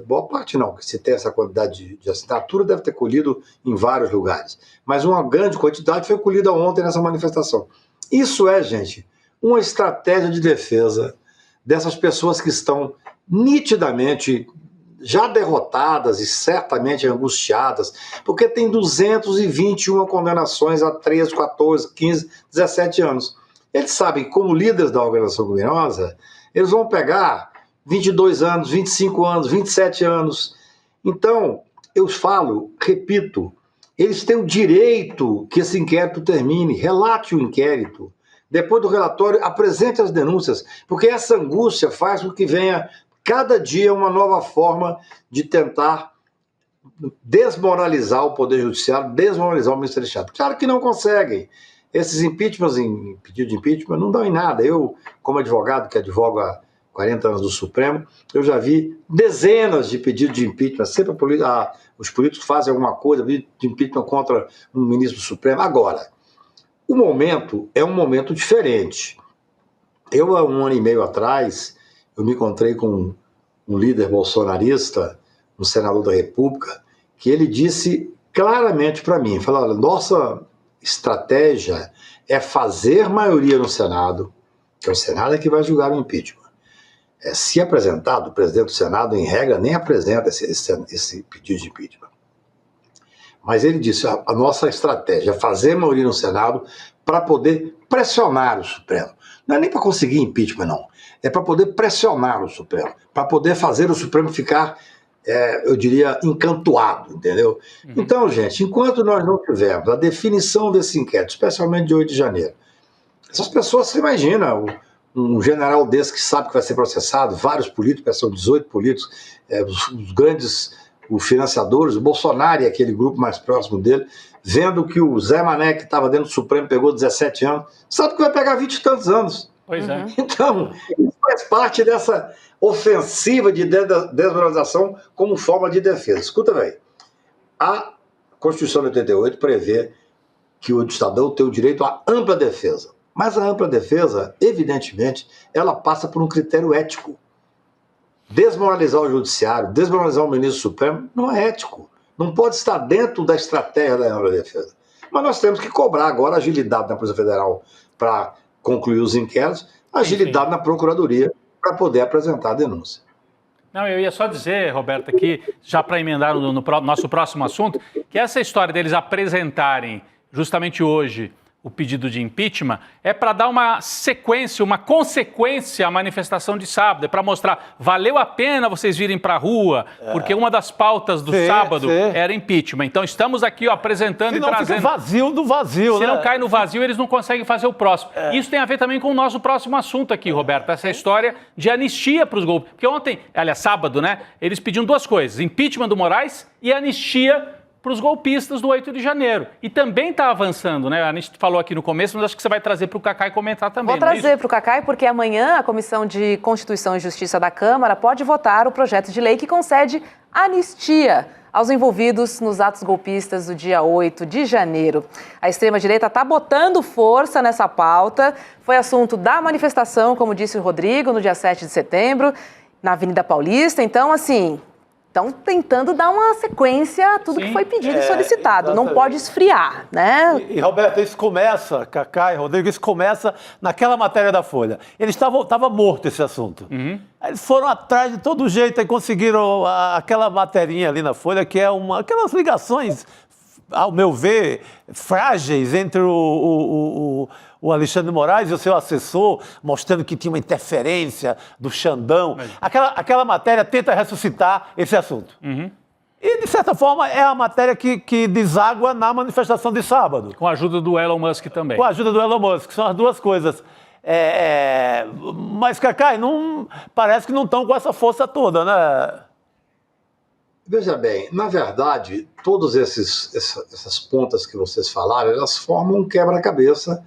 S6: boa parte não, que se tem essa quantidade de assinatura, deve ter colhido em vários lugares. Mas uma grande quantidade foi colhida ontem nessa manifestação. Isso é, gente, uma estratégia de defesa dessas pessoas que estão nitidamente já derrotadas e certamente angustiadas, porque tem 221 condenações a 13, 14, 15, 17 anos. Eles sabem que, como líderes da organização criminosa, eles vão pegar 22 anos, 25 anos, 27 anos. Então, eu falo, repito, eles têm o direito que esse inquérito termine, relate o inquérito. Depois do relatório, apresente as denúncias, porque essa angústia faz com que venha cada dia uma nova forma de tentar desmoralizar o Poder Judiciário, desmoralizar o Ministério do Estado. Claro que não conseguem. Esses impeachments, pedido de impeachment, não dão em nada. Eu, como advogado que advogo há 40 anos do Supremo, eu já vi dezenas de pedidos de impeachment. Sempre os políticos fazem alguma coisa, pedido de impeachment contra um ministro do Supremo. Agora, o momento é um momento diferente. Eu, há 1 ano e meio atrás, eu me encontrei com um líder bolsonarista, um senador da República, que ele disse claramente para mim, falou, olha, nossa estratégia é fazer maioria no Senado, que é o Senado que vai julgar o impeachment. Se apresentado, o presidente do Senado, em regra, nem apresenta esse pedido de impeachment. Mas ele disse, a nossa estratégia é fazer maioria no Senado para poder pressionar o Supremo. Não é nem para conseguir impeachment, não. É para poder pressionar o Supremo, para poder fazer o Supremo ficar, eu diria, encantoado, entendeu? Então, gente, enquanto nós não tivermos a definição desse inquérito, especialmente de 8 de janeiro, essas pessoas, se imaginam, um general desse que sabe que vai ser processado, vários políticos, são 18 políticos, os grandes, os financiadores, o Bolsonaro e aquele grupo mais próximo dele, vendo que o Zé Mané, que estava dentro do Supremo, pegou 17 anos, sabe que vai pegar 20 e tantos anos.
S3: Pois é.
S6: Então, isso faz parte dessa ofensiva de desmoralização como forma de defesa. Escuta, velho, a Constituição de 88 prevê que o cidadão tem o direito à ampla defesa. Mas a ampla defesa, evidentemente, ela passa por um critério ético. Desmoralizar o judiciário, desmoralizar o ministro supremo, não é ético. Não pode estar dentro da estratégia da ampla defesa. Mas nós temos que cobrar agora agilidade na Polícia Federal para concluir os inquéritos, agilidade na Procuradoria para poder apresentar a denúncia.
S3: Não, eu ia só dizer, Roberto, aqui, já para emendar no nosso próximo assunto, que essa história deles apresentarem justamente hoje o pedido de impeachment é para dar uma sequência, uma consequência à manifestação de sábado, é para mostrar, valeu a pena vocês virem para a rua, porque uma das pautas do sábado era impeachment. Então estamos aqui apresentando e trazendo...
S4: Fica vazio do vazio,
S3: Se não cai no vazio, eles não conseguem fazer o próximo. Isso tem a ver também com o nosso próximo assunto aqui, Roberto, essa história de anistia para os golpistas. Porque ontem, aliás, sábado, né, eles pediam duas coisas, impeachment do Moraes e anistia para os golpistas do 8 de janeiro. E também está avançando, né? A gente falou aqui no começo, mas acho que você vai trazer para o Cacai comentar também.
S1: Vou trazer para o Cacai, porque amanhã a Comissão de Constituição e Justiça da Câmara pode votar o projeto de lei que concede anistia aos envolvidos nos atos golpistas do dia 8 de janeiro. A extrema-direita está botando força nessa pauta. Foi assunto da manifestação, como disse o Rodrigo, no dia 7 de setembro, na Avenida Paulista. Então, assim... Estão tentando dar uma sequência a tudo que foi pedido e solicitado. Exatamente. Não pode esfriar, né?
S4: E Roberto, isso começa, Cacai, Rodrigo, isso começa naquela matéria da Folha. Estava morto esse assunto. Aí eles foram atrás de todo jeito e conseguiram aquela materinha ali na Folha, que é aquelas ligações, ao meu ver, frágeis entre o Alexandre de Moraes e o seu assessor, mostrando que tinha uma interferência do Xandão. Aquela matéria tenta ressuscitar esse assunto. E, de certa forma, é a matéria que deságua na manifestação de sábado.
S3: Com a ajuda do Elon Musk também.
S4: Com a ajuda do Elon Musk, são as duas coisas. Mas, Cacai, parece que não estão com essa força toda, né?
S6: Veja bem, na verdade, todas essas pontas que vocês falaram, elas formam um quebra-cabeça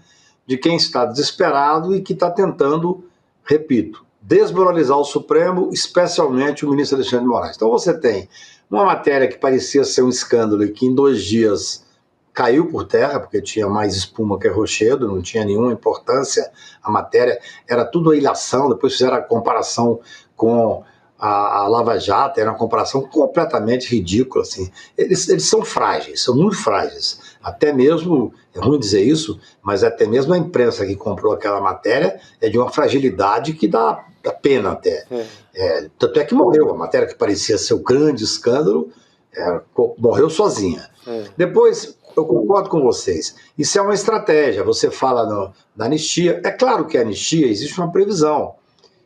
S6: de quem está desesperado e que está tentando, repito, desmoralizar o Supremo, especialmente o ministro Alexandre de Moraes. Então você tem uma matéria que parecia ser um escândalo e que em 2 dias caiu por terra, porque tinha mais espuma que rochedo, não tinha nenhuma importância a matéria, era tudo a ilhação, depois fizeram a comparação com a Lava Jato era uma comparação completamente ridícula, assim. Eles são frágeis, são muito frágeis. Até mesmo, é ruim dizer isso, mas até mesmo a imprensa que comprou aquela matéria é de uma fragilidade que dá pena até. Tanto é que morreu, a matéria que parecia ser o grande escândalo, morreu sozinha. Depois, eu concordo com vocês, isso é uma estratégia. Você fala da anistia, é claro que a anistia existe uma previsão.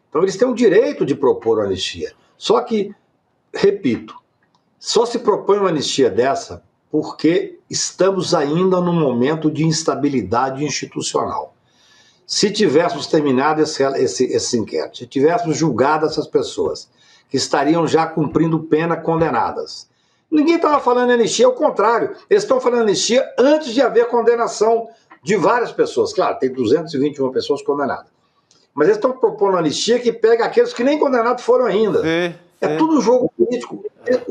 S6: Então eles têm o direito de propor uma anistia. Só que, repito, só se propõe uma anistia dessa porque estamos ainda num momento de instabilidade institucional. Se tivéssemos terminado esse inquérito, se tivéssemos julgado essas pessoas que estariam já cumprindo pena condenadas, ninguém estava falando anistia, ao contrário, eles estão falando anistia antes de haver condenação de várias pessoas. Claro, tem 221 pessoas condenadas. Mas eles estão propondo uma anistia que pega aqueles que nem condenados foram ainda. É tudo jogo político.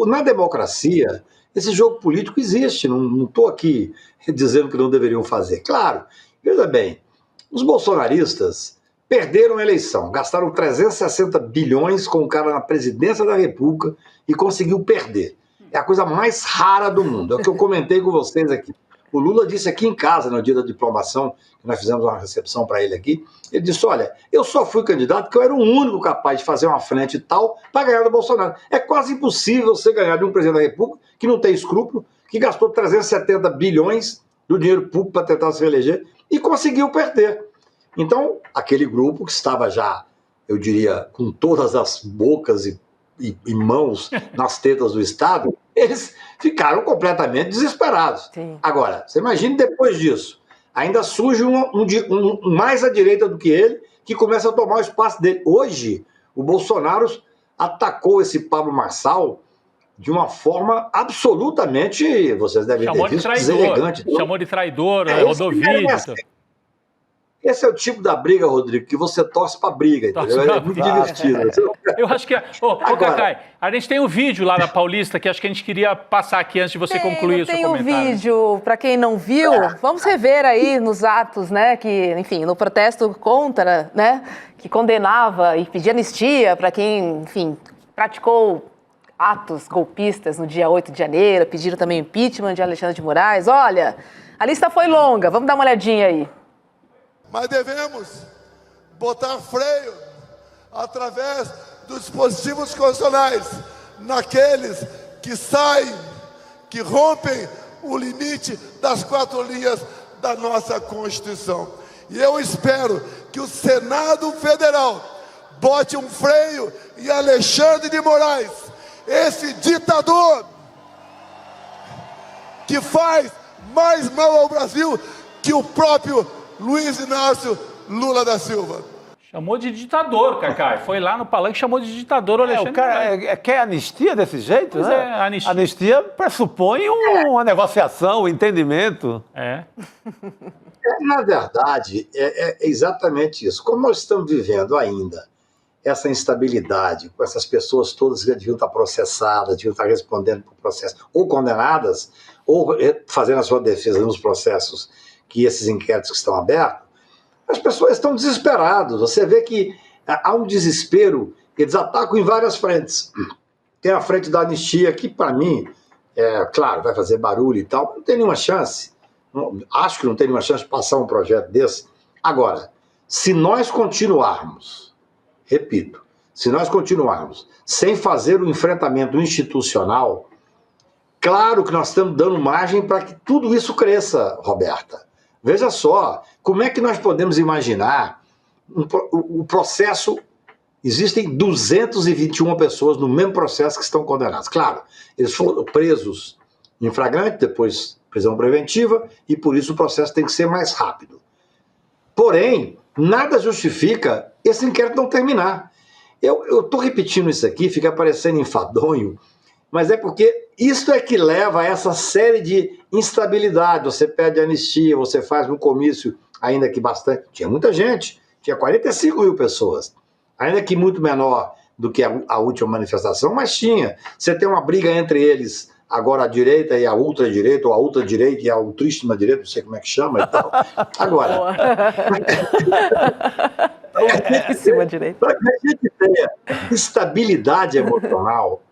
S6: Na democracia, esse jogo político existe. Não estou aqui dizendo que não deveriam fazer. Claro, veja bem, os bolsonaristas perderam a eleição, gastaram 360 bilhões com o cara na presidência da República e conseguiu perder. É a coisa mais rara do mundo. É o que eu comentei com vocês aqui. O Lula disse aqui em casa, no dia da diplomação, que nós fizemos uma recepção para ele aqui, ele disse, olha, eu só fui candidato porque eu era o único capaz de fazer uma frente tal para ganhar do Bolsonaro. É quase impossível você ganhar de um presidente da República que não tem escrúpulo, que gastou 370 bilhões do dinheiro público para tentar se reeleger e conseguiu perder. Então, aquele grupo que estava já, eu diria, com todas as bocas e mãos nas tetas do Estado, eles ficaram completamente desesperados. Sim. Agora, você imagina depois disso, ainda surge um mais à direita do que ele, que começa a tomar o espaço dele. Hoje, o Bolsonaro atacou esse Pablo Marçal de uma forma absolutamente, vocês devem ter visto, deselegante.
S3: Chamou de traidor, rodou vídeo.
S6: Esse é o tipo da briga, Rodrigo, que você torce pra briga, entendeu? É muito divertido.
S3: Eu acho que... Cacai, a gente tem um vídeo lá na Paulista que acho que a gente queria passar aqui antes de você concluir o seu comentário.
S1: Tem um vídeo, para quem não viu, vamos rever aí nos atos, né, que, enfim, no protesto contra, né, que condenava e pedia anistia para quem, enfim, praticou atos golpistas no dia 8 de janeiro, pediram também impeachment de Alexandre de Moraes. Olha, a lista foi longa, vamos dar uma olhadinha aí.
S7: Mas devemos botar freio através dos dispositivos constitucionais naqueles que saem, que rompem o limite das 4 linhas da nossa Constituição. E eu espero que o Senado Federal bote um freio em Alexandre de Moraes, esse ditador que faz mais mal ao Brasil que o próprio Luiz Inácio Lula da Silva.
S3: Chamou de ditador, Cacai. Foi lá no palanque e chamou de ditador o Alexandre.
S4: O cara quer anistia desse jeito, pois né? Anistia. Anistia pressupõe uma negociação, um entendimento.
S6: Na verdade, é exatamente isso. Como nós estamos vivendo ainda essa instabilidade, com essas pessoas todas que deviam estar processadas, deviam estar respondendo por processo, ou condenadas, ou fazendo a sua defesa nos processos que esses inquéritos que estão abertos, as pessoas estão desesperadas. Você vê que há um desespero, eles atacam em várias frentes. Tem a frente da anistia, que para mim, claro, vai fazer barulho e tal, não tem nenhuma chance. Acho que não tem nenhuma chance de passar um projeto desse. Agora, se nós continuarmos, repito, se nós continuarmos sem fazer o enfrentamento institucional, claro que nós estamos dando margem para que tudo isso cresça, Roberta. Veja só, como é que nós podemos imaginar o processo... Existem 221 pessoas no mesmo processo que estão condenadas. Claro, eles foram presos em flagrante, depois prisão preventiva, e por isso o processo tem que ser mais rápido. Porém, nada justifica esse inquérito não terminar. Eu estou repetindo isso aqui, fica parecendo enfadonho, mas é porque isso é que leva a essa série de instabilidade. Você pede anistia, você faz um comício, ainda que bastante... Tinha muita gente, tinha 45 mil pessoas, ainda que muito menor do que a última manifestação, mas tinha. Você tem uma briga entre eles agora a direita e a ultradireita, ou a ultradireita e a ultríssima direita, não sei como é que chama e tal. Agora,
S1: Ultríssima direita.
S6: para que a gente tenha estabilidade emocional,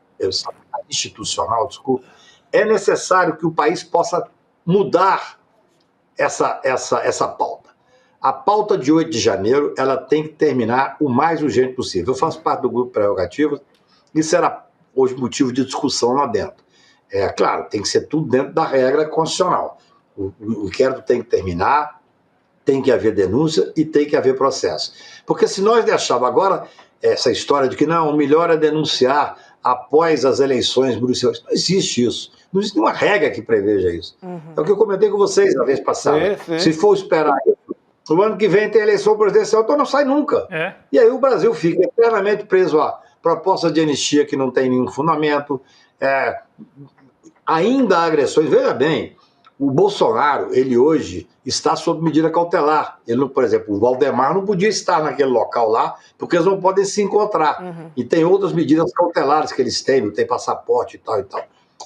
S6: institucional, desculpa, é necessário que o país possa mudar essa pauta. A pauta de 8 de janeiro, ela tem que terminar o mais urgente possível. Eu faço parte do grupo Prerrogativas, isso era hoje motivo de discussão lá dentro. Claro, tem que ser tudo dentro da regra constitucional. O inquérito tem que terminar, tem que haver denúncia e tem que haver processo. Porque se nós deixarmos agora essa história de que não, o melhor é denunciar após as eleições municipais, não existe isso. Não existe nenhuma regra que preveja isso. É o que eu comentei com vocês na vez passada. Se for esperar isso, no ano que vem tem eleição presidencial, então não sai nunca. E aí o Brasil fica eternamente preso a proposta de anistia que não tem nenhum fundamento, ainda há agressões. Veja bem, o Bolsonaro, ele hoje está sob medida cautelar. Ele, por exemplo, o Valdemar não podia estar naquele local lá, porque eles não podem se encontrar. E tem outras medidas cautelares que eles têm, não tem passaporte e tal e tal.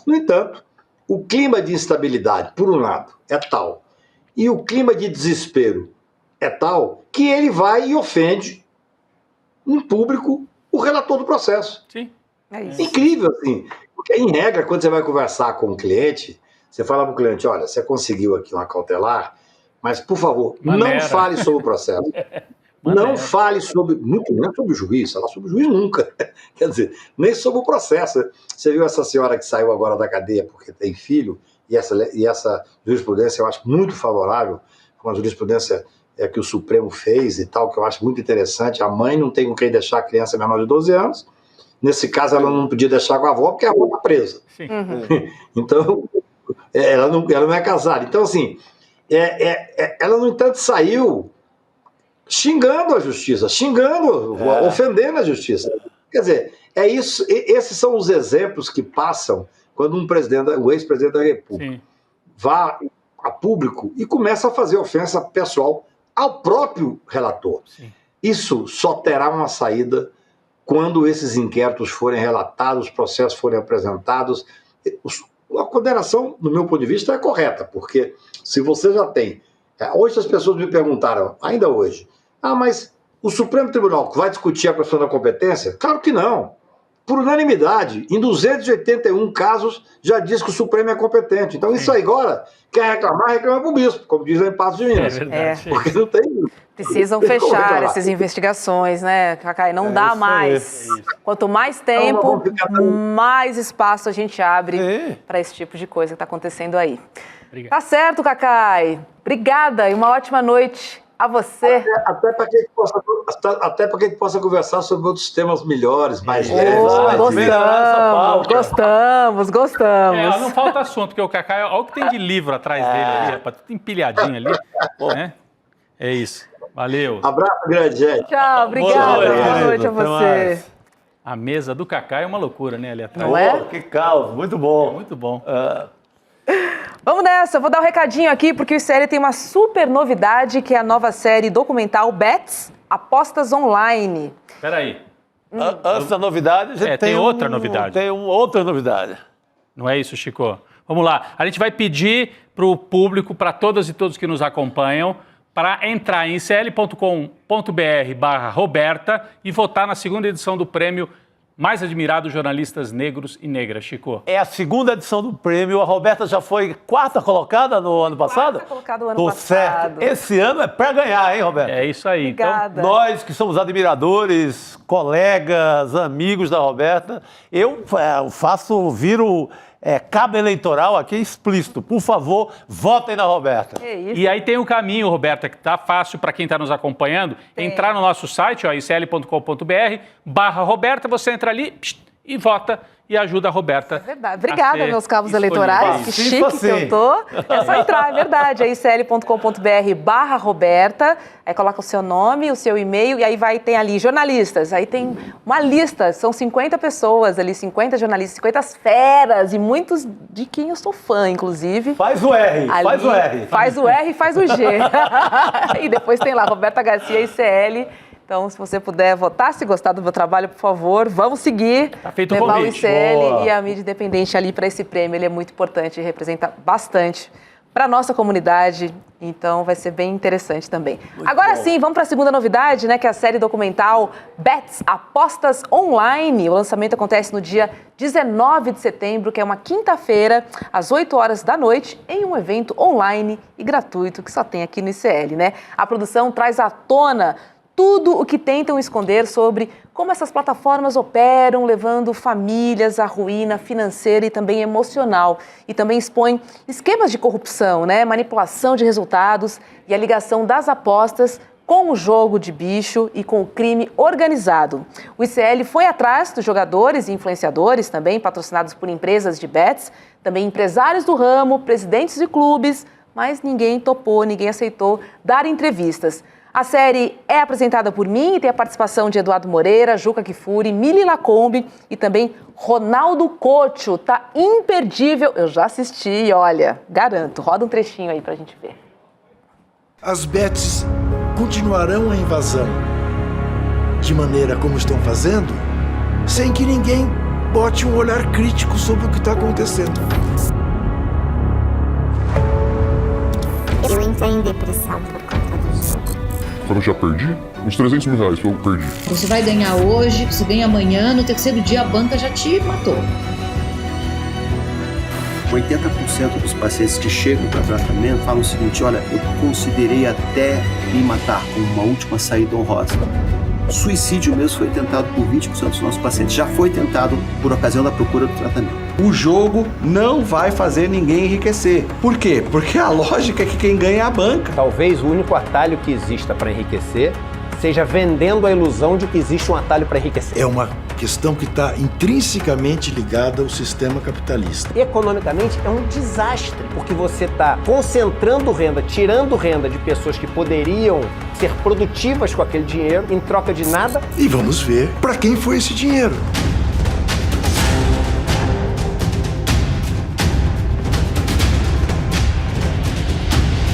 S6: No entanto, o clima de instabilidade, por um lado, é tal, e o clima de desespero é tal, que ele vai e ofende em público o relator do processo.
S3: Sim.
S1: É isso.
S6: Incrível, assim. Porque, em regra, quando você vai conversar com o cliente, você fala para o cliente, olha, você conseguiu aqui uma cautelar, mas, por favor, não fale sobre o processo. Não fale sobre, muito menos sobre o juiz, falar sobre o juiz nunca. Quer dizer, nem sobre o processo. Você viu essa senhora que saiu agora da cadeia porque tem filho, e essa jurisprudência eu acho muito favorável, uma jurisprudência que o Supremo fez e tal, que eu acho muito interessante. A mãe não tem com quem deixar a criança menor de 12 anos. Nesse caso, ela não podia deixar com a avó, porque a avó está presa. Então, ela não é casada. Então, assim, ela, no entanto, saiu xingando a justiça, ofendendo a justiça. Quer dizer, é isso. Esses são os exemplos que passam quando o ex-presidente da República vá a público e começa a fazer ofensa pessoal ao próprio relator. Isso só terá uma saída quando esses inquéritos forem relatados, os processos forem apresentados. A condenação, do meu ponto de vista, é correta, porque se você já tem... Hoje as pessoas me perguntaram, ainda hoje, mas o Supremo Tribunal vai discutir a questão da competência? Claro que não. Por unanimidade, em 281 casos, já diz que o Supremo é competente. Então, isso aí agora, quer reclamar, reclama para o bispo, como dizem em Passos de Minas. Porque não tem...
S1: Precisam fechar essas investigações, né, Cacai? Não dá mais. Quanto mais tempo, mais espaço a gente abre para esse tipo de coisa que está acontecendo aí.
S3: Obrigado.
S1: Tá certo, Cacai. Obrigada e uma ótima noite a você.
S6: Até para que a gente possa conversar sobre outros temas melhores, mais leves.
S1: Gostamos.
S3: Não falta assunto, porque o Cacai, olha o que tem de livro atrás dele ali, rapaz, tudo empilhadinho ali. Né? É isso. Valeu.
S6: Abraço grande, gente.
S1: Tchau, obrigada. Boa noite a você.
S3: A mesa do Cacai é uma loucura, né, ali atrás.
S1: Não é?
S4: Que caos, muito bom.
S3: Muito bom.
S1: Vamos nessa, vou dar um recadinho aqui, porque o ICL tem uma super novidade, que é a nova série documental Bets, Apostas Online.
S3: Espera aí.
S4: Antes da novidade, a gente
S3: tem outra novidade.
S4: Tem outra novidade.
S3: Não é isso, Chico? Vamos lá. A gente vai pedir para o público, para todas e todos que nos acompanham, para entrar em icl.com.br/Roberta e votar na segunda edição do prêmio Mais Admirados Jornalistas Negros e Negras, Chico.
S4: É a segunda edição do prêmio. A Roberta já foi quarta colocada no ano passado?
S1: Quarta colocada no ano passado.
S4: Certo. Esse ano é para ganhar, hein, Roberta?
S3: É isso aí.
S1: Obrigada.
S4: Então, nós que somos admiradores, colegas, amigos da Roberta, eu viro cabo eleitoral aqui explícito. Por favor, votem na Roberta.
S3: E aí tem o caminho, Roberta, que tá fácil para quem está nos acompanhando. Entrar no nosso site, icl.com.br/Roberta, você entra ali e vota e ajuda a Roberta.
S1: Verdade. Obrigada, meus cabos eleitorais. Que chique que eu tô. É só entrar, é verdade. É icl.com.br/Roberta. Aí coloca o seu nome, o seu e-mail, e aí tem ali jornalistas. Aí tem uma lista, são 50 pessoas ali, 50 jornalistas, 50 feras, e muitos de quem eu sou fã, inclusive.
S4: Faz o R,
S1: ali, faz o R e faz o G. E depois tem lá, Roberta Garcia, ICL. Então, se você puder votar, se gostar do meu trabalho, por favor, vamos seguir.
S3: Tá feito o
S1: levar
S3: convite.
S1: o ICL
S4: Boa.
S1: e a mídia independente ali para esse prêmio. Ele é muito importante e representa bastante para a nossa comunidade. Então, vai ser bem interessante também. Agora sim, vamos para a segunda novidade, né? Que é a série documental Bets, Apostas Online. O lançamento acontece no dia 19 de setembro, que é uma quinta-feira, às 8 horas da noite, em um evento online e gratuito que só tem aqui no ICL, né? A produção traz à tona tudo o que tentam esconder sobre como essas plataformas operam, levando famílias à ruína financeira e também emocional. E também expõe esquemas de corrupção, né? Manipulação de resultados e a ligação das apostas com o jogo de bicho e com o crime organizado. O ICL foi atrás dos jogadores e influenciadores, também patrocinados por empresas de bets, também empresários do ramo, presidentes de clubes, mas ninguém topou, ninguém aceitou dar entrevistas. A série é apresentada por mim e tem a participação de Eduardo Moreira, Juca Kfouri, Mili Lacombe e também Ronaldo Couto. Tá imperdível. Eu já assisti, olha, garanto. Roda um trechinho aí pra gente ver.
S8: As bets continuarão a invasão de maneira como estão fazendo, sem que ninguém bote um olhar crítico sobre o que está acontecendo.
S9: Eu entrei em depressão por conta do jogo.
S10: Quando eu já perdi, uns 300 mil reais eu perdi.
S11: Você vai ganhar hoje, você ganha amanhã, no terceiro dia a banca já te matou.
S12: 80% dos pacientes que chegam para tratamento falam o seguinte: olha, eu considerei até me matar como uma última saída honrosa. Suicídio mesmo foi tentado por 20% dos nossos pacientes. Já foi tentado por ocasião da procura do tratamento.
S13: O jogo não vai fazer ninguém enriquecer. Por quê? Porque a lógica é que quem ganha é a banca.
S14: Talvez o único atalho que exista para enriquecer seja vendendo a ilusão de que existe um atalho para enriquecer.
S8: É uma questão que está intrinsecamente ligada ao sistema capitalista.
S14: Economicamente é um desastre, porque você está concentrando renda, tirando renda de pessoas que poderiam ser produtivas com aquele dinheiro em troca de nada.
S8: E vamos ver para quem foi esse dinheiro.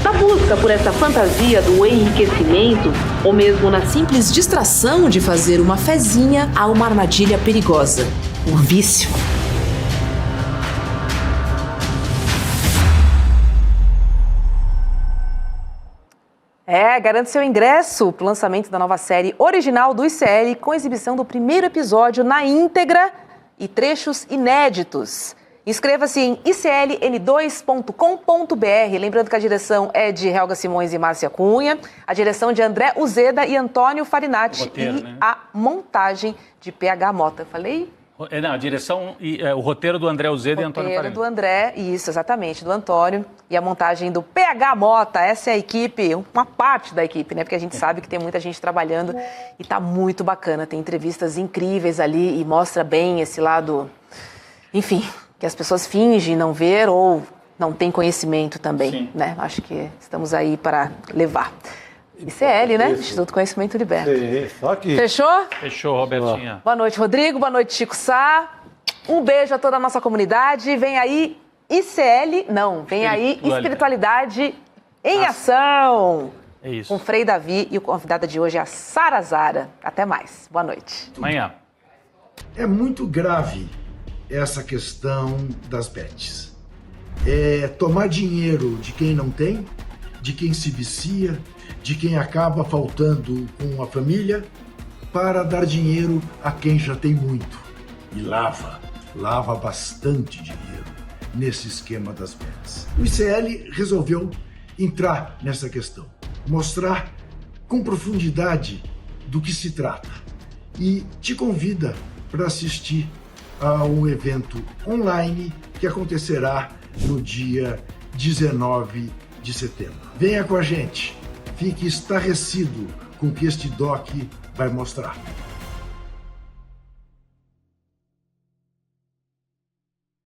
S1: Na busca por essa fantasia do enriquecimento, ou mesmo na simples distração de fazer uma fezinha, há uma armadilha perigosa: o vício. Garante seu ingresso para o lançamento da nova série original do ICL, com exibição do primeiro episódio na íntegra e trechos inéditos. Inscreva-se em icln2.com.br. Lembrando que a direção é de Helga Simões e Márcia Cunha, a direção de André Uzeda e Antônio Farinati
S3: Roteiro,
S1: e
S3: né?
S1: a montagem de PH Mota. Falei?
S3: Não, a direção e o roteiro do André Uzeda e Antônio
S1: Roteiro
S3: Farinati.
S1: do André, isso, exatamente, do Antônio, e a montagem do PH Mota. Essa é a equipe, uma parte da equipe, né? Porque a gente sabe que tem muita gente trabalhando e tá muito bacana. Tem entrevistas incríveis ali e mostra bem esse lado, enfim, que as pessoas fingem não ver ou não têm conhecimento também,
S3: Sim.
S1: né? Acho que estamos aí para levar. ICL, né? Instituto Conhecimento Liberta.
S4: Sim, só que...
S1: Fechou?
S3: Fechou, Robertinha.
S1: Boa noite, Rodrigo. Boa noite, Chico Sá. Um beijo a toda a nossa comunidade. Vem aí ICL, não, vem aí Espiritualidade em Ação.
S3: É isso.
S1: Com Frei Davi e o convidada de hoje é a Sara Zara. Até mais. Boa noite.
S3: Amanhã.
S8: É muito grave essa questão das bets. É tomar dinheiro de quem não tem, de quem se vicia, de quem acaba faltando com a família, para dar dinheiro a quem já tem muito. E lava bastante dinheiro nesse esquema das bets. O ICL resolveu entrar nessa questão, mostrar com profundidade do que se trata e te convida para assistir a um evento online que acontecerá no dia 19 de setembro. Venha com a gente, fique estarrecido com o que este doc vai mostrar.